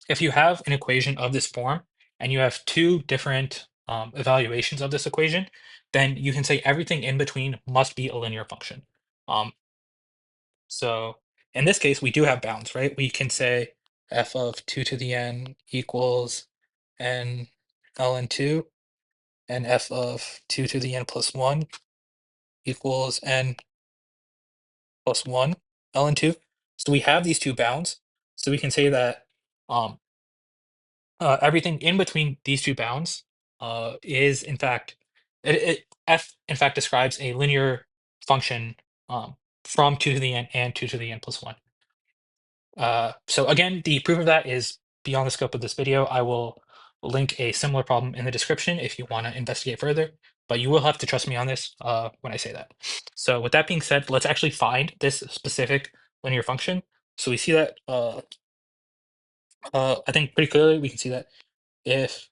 if you have an equation of this form and you have two different evaluations of this equation, then you can say everything in between must be a linear function. Um, so in this case, we do have bounds, right? We can say f of 2 to the n equals n ln 2, and f of 2 to the n plus 1 equals n plus 1 ln 2. So we have these two bounds. So we can say that um, everything in between these two bounds is in fact, f in fact describes a linear function from 2 to the n and 2 to the n plus 1. So again, the proof of that is beyond the scope of this video. I will link a similar problem in the description if you want to investigate further, but you will have to trust me on this when I say that. So with that being said, let's actually find this specific linear function. So we see that I think pretty clearly we can see that if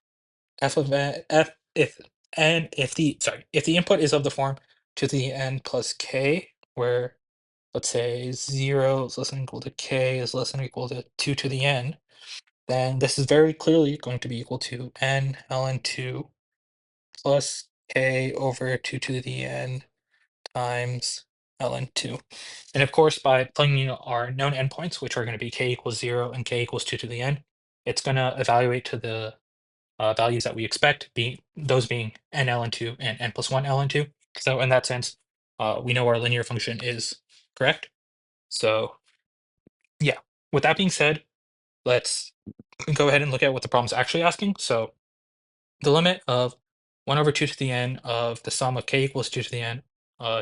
f of n, f if n if the sorry if the input is of the form 2 to the n plus k, where let's say 0 is less than or equal to k is less than or equal to 2 to the n, then this is very clearly going to be equal to n ln 2 plus k over 2 to the n times ln 2. And of course, by plugging in our known endpoints, which are going to be k equals 0 and k equals 2 to the n, it's going to evaluate to the values that we expect, being those being n ln 2 and n plus 1 ln 2. So in that sense, we know our linear function is correct. So yeah, with that being said, let's go ahead and look at what the problem's actually asking. So the limit of 1 over 2 to the n of the sum of k equals 2 to the n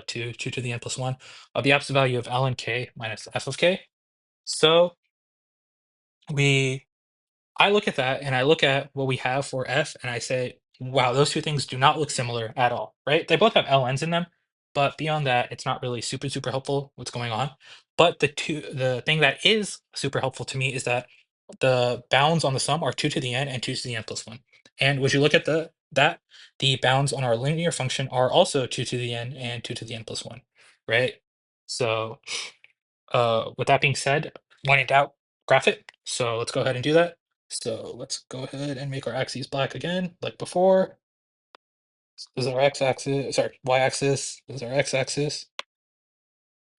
to 2 to the n plus 1 of the absolute value of ln k minus f of k. So we I look at that and I look at what we have for f and I say, wow, those two things do not look similar at all, right? They both have ln's in them, but beyond that, it's not really super helpful what's going on. But the thing that is super helpful to me is that the bounds on the sum are 2 to the n and 2 to the n plus 1. And would you look at the bounds on our linear function are also 2 to the n and 2 to the n plus 1, right? So with that being said, when in doubt, graph it. So let's go ahead and do that. So let's go ahead and make our axes black again, like before. This is our x-axis, sorry, y-axis. This is our x-axis.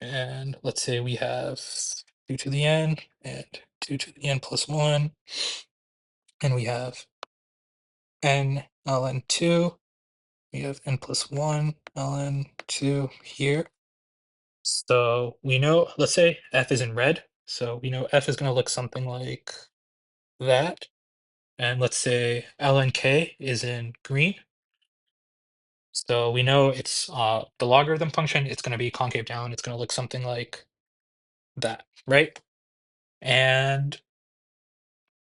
And let's say we have 2 to the n and 2 to the n plus 1. And we have n ln 2. We have n plus 1 ln 2 here. So we know, let's say f is in red. So we know f is going to look something like that. And let's say ln k is in green. So we know it's the logarithm function, it's going to be concave down. It's going to look something like that, right? And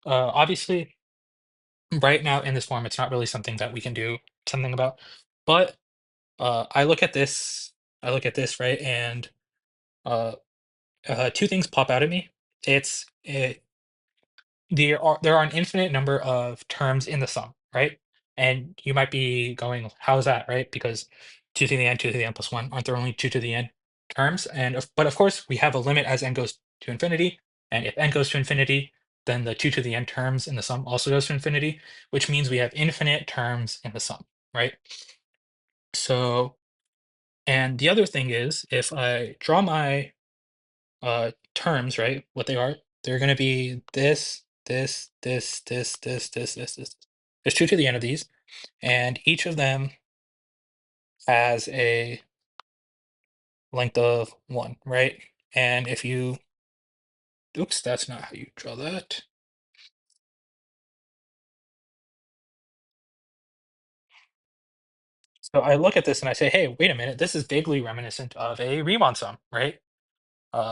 obviously, right now in this form, it's not really something that we can do something about. But I look at this, right? And uh, two things pop out at me. There are an infinite number of terms in the sum, right? And you might be going, how is that, right? Because 2 to the n, 2 to the n plus 1, aren't there only 2 to the n terms? But of course, we have a limit as n goes to infinity. And if n goes to infinity, then the 2 to the n terms in the sum also goes to infinity, which means we have infinite terms in the sum, right? So, and the other thing is, if I draw my terms, right? What they are, they're going to be this. There's 2 to the end of these, and each of them has a length of 1, right? And if you, oops, that's not how you draw that. So I look at this and I say, hey, wait a minute, this is vaguely reminiscent of a Riemann sum, right?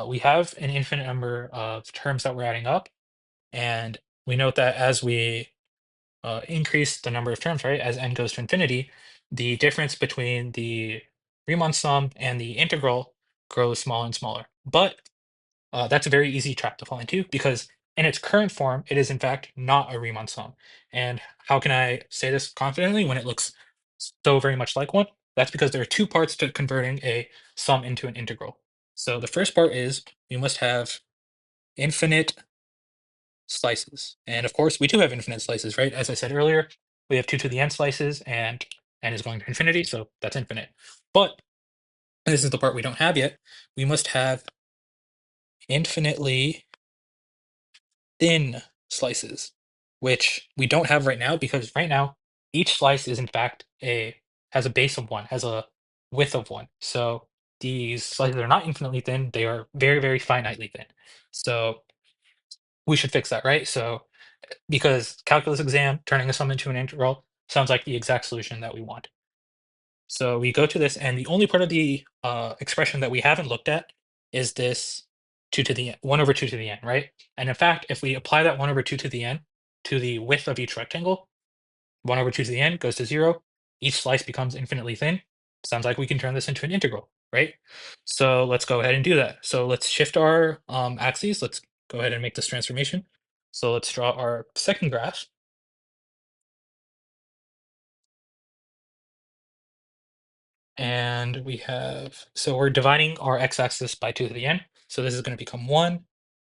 We have an infinite number of terms that we're adding up, and we note that as we increase the number of terms, right? As n goes to infinity, the difference between the Riemann sum and the integral grows smaller and smaller. But that's a very easy trap to fall into because in its current form, it is in fact not a Riemann sum. And how can I say this confidently when it looks so very much like one? That's because there are two parts to converting a sum into an integral. So the first part is we must have infinite slices. And of course, we do have infinite slices, right? As I said earlier, we have 2 to the n slices, and n is going to infinity, so that's infinite. But this is the part we don't have yet. We must have infinitely thin slices, which we don't have right now because right now each slice is in fact a has a base of 1, has a width of 1. So these slices are not infinitely thin, they are very finitely thin. So we should fix that, right? So because calculus exam, turning a sum into an integral sounds like the exact solution that we want. So we go to this, and the only part of the expression that we haven't looked at is this 2 to the n, 1 over 2 to the n, right? And in fact, if we apply that 1 over 2 to the n to the width of each rectangle, 1 over 2 to the n goes to 0. Each slice becomes infinitely thin. sounds like we can turn this into an integral, right? So let's go ahead and do that. So let's shift our axes. Let's go ahead and make this transformation. So let's draw our second graph. And we have, so we're dividing our x-axis by 2 to the n. So this is going to become 1.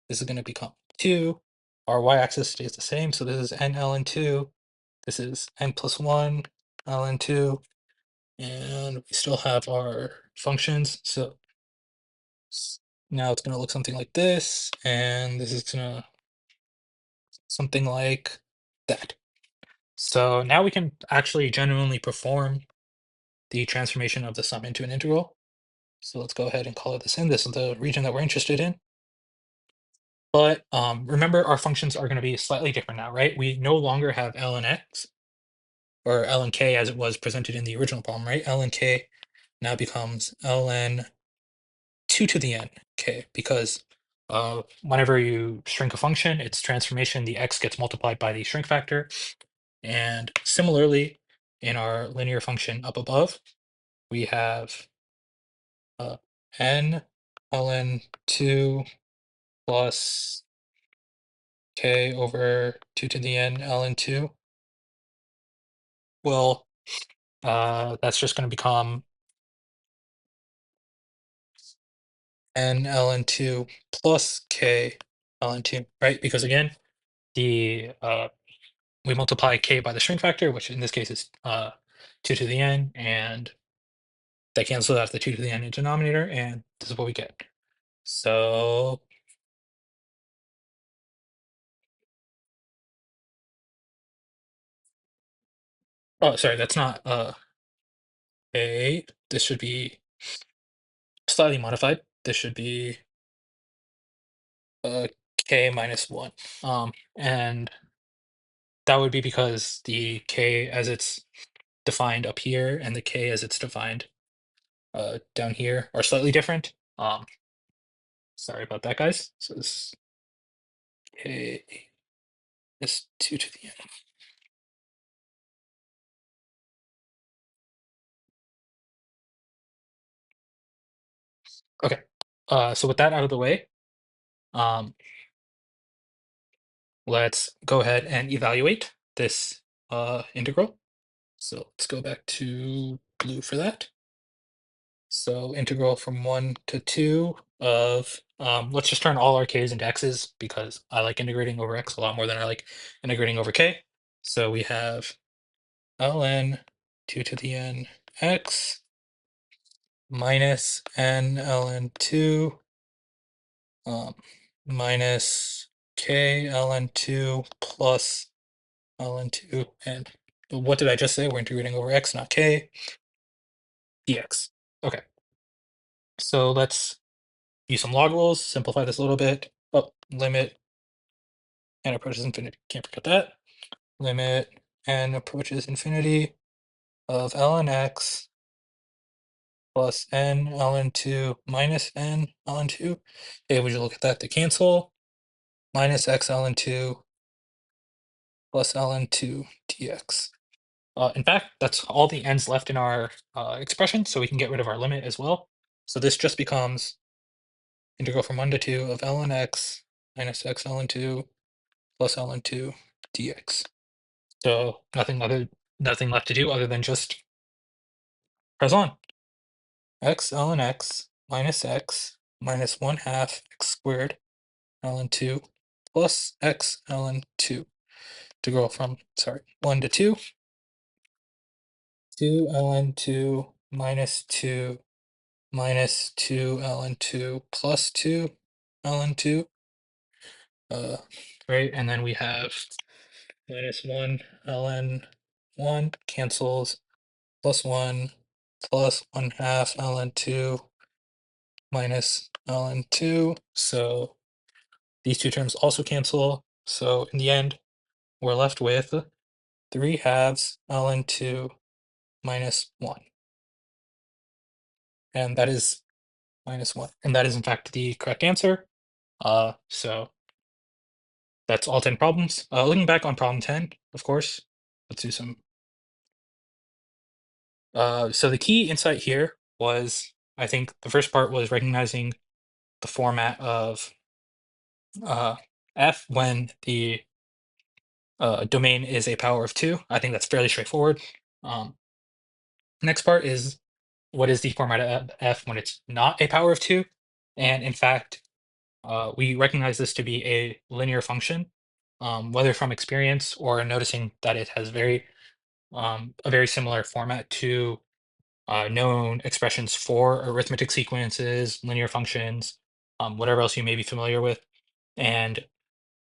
This is going to become 2. Our y-axis stays the same. So this is n ln 2. This is n plus 1 ln 2. And we still have our functions. So now it's going to look something like this. And this is going to something like that. So now we can actually genuinely perform the transformation of the sum into an integral. So let's go ahead and color this in. This is the region that we're interested in. But remember, our functions are going to be slightly different now, right? We no longer have ln x or ln k as it was presented in the original problem, right? Ln k now becomes ln 2 to the n k because whenever you shrink a function, its transformation, the x gets multiplied by the shrink factor. And similarly, in our linear function up above, we have n ln 2 plus k over 2 to the n ln 2. Well, that's just going to become n ln 2 plus k ln 2, right? Because again, the we multiply k by the shrink factor, which in this case is 2 to the n, and that cancels out the 2 to the n in denominator, and this is what we get. So oh, sorry, that's not a. This should be slightly modified. This should be k minus 1. And that would be because the k as it's defined up here and the k as it's defined down here are slightly different. Sorry about that, guys. So this k is 2 to the n. Okay. So with that out of the way, um, let's go ahead and evaluate this integral. So let's go back to blue for that. So integral from 1 to 2 of, let's just turn all our k's into x's because I like integrating over x a lot more than I like integrating over k. So we have ln 2 to the n x minus n ln 2 um, minus k ln 2 plus ln 2. And what did I just say? We're integrating over x, not k, dx. Okay, so let's use some log rules, simplify this a little bit. Oh, limit n approaches infinity. Can't forget that. Limit n approaches infinity of ln x plus n ln 2 minus n ln 2. Okay, we should look at that to cancel. Minus x ln 2 plus ln 2 dx. In fact, that's all the n's left in our expression, so we can get rid of our limit as well. So this just becomes integral from 1 to 2 of ln x minus x ln 2 plus ln 2 dx. So nothing left to do other than just press on. X ln x minus 1 half x squared ln 2 plus x ln 2 to go from, sorry, 1 to 2. 2 ln 2 minus 2 minus 2 ln 2 plus 2 ln 2. Right, and then we have minus 1 ln 1 cancels plus 1 plus 1 half ln 2 minus ln 2. So these two terms also cancel. So in the end, we're left with 3 halves ln 2 minus 1. And that is minus 1. And that is in fact the correct answer. So that's all 10 problems. Looking back on problem 10, of course, let's do some So the key insight here was, I think the first part was recognizing the format of uh, f when the domain is a power of 2. I think that's fairly straightforward. Um, Next part is, what is the format of f when it's not a power of 2? And in fact, we recognize this to be a linear function, whether from experience or noticing that it has a very similar format to known expressions for arithmetic sequences, linear functions, whatever else you may be familiar with. And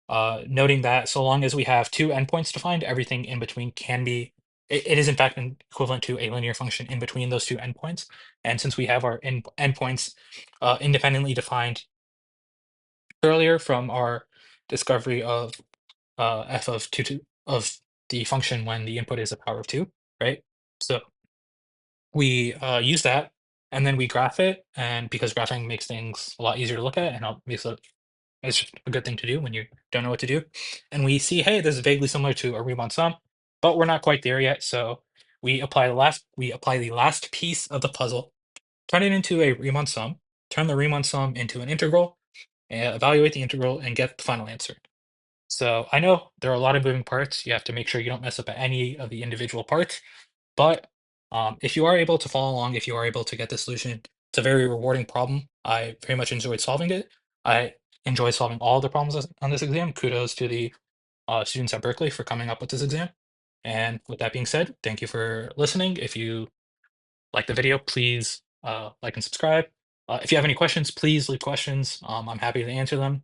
noting that so long as we have two endpoints defined, everything in between can be, it is in fact equivalent to a linear function in between those two endpoints. And since we have our endpoints independently defined earlier from our discovery of f of of the function when the input is a power of 2, right? So we use that, and then we graph it, and because graphing makes things a lot easier to look at, and it's just a good thing to do when you don't know what to do. And we see, hey, this is vaguely similar to a Riemann sum, but we're not quite there yet. So we apply the last piece of the puzzle, turn it into a Riemann sum, turn the Riemann sum into an integral, and evaluate the integral and get the final answer. So I know there are a lot of moving parts. You have to make sure you don't mess up at any of the individual parts. But if you are able to follow along, if you are able to get the solution, it's a very rewarding problem. I very much enjoyed solving it. I enjoyed solving all the problems on this exam. Kudos to the students at Berkeley for coming up with this exam. And with that being said, thank you for listening. If you like the video, please like and subscribe. If you have any questions, please leave questions. I'm happy to answer them.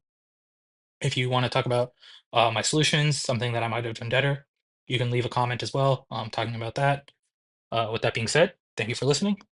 If you want to talk about my solutions, something that I might have done better, you can leave a comment as well talking about that. With that being said, thank you for listening.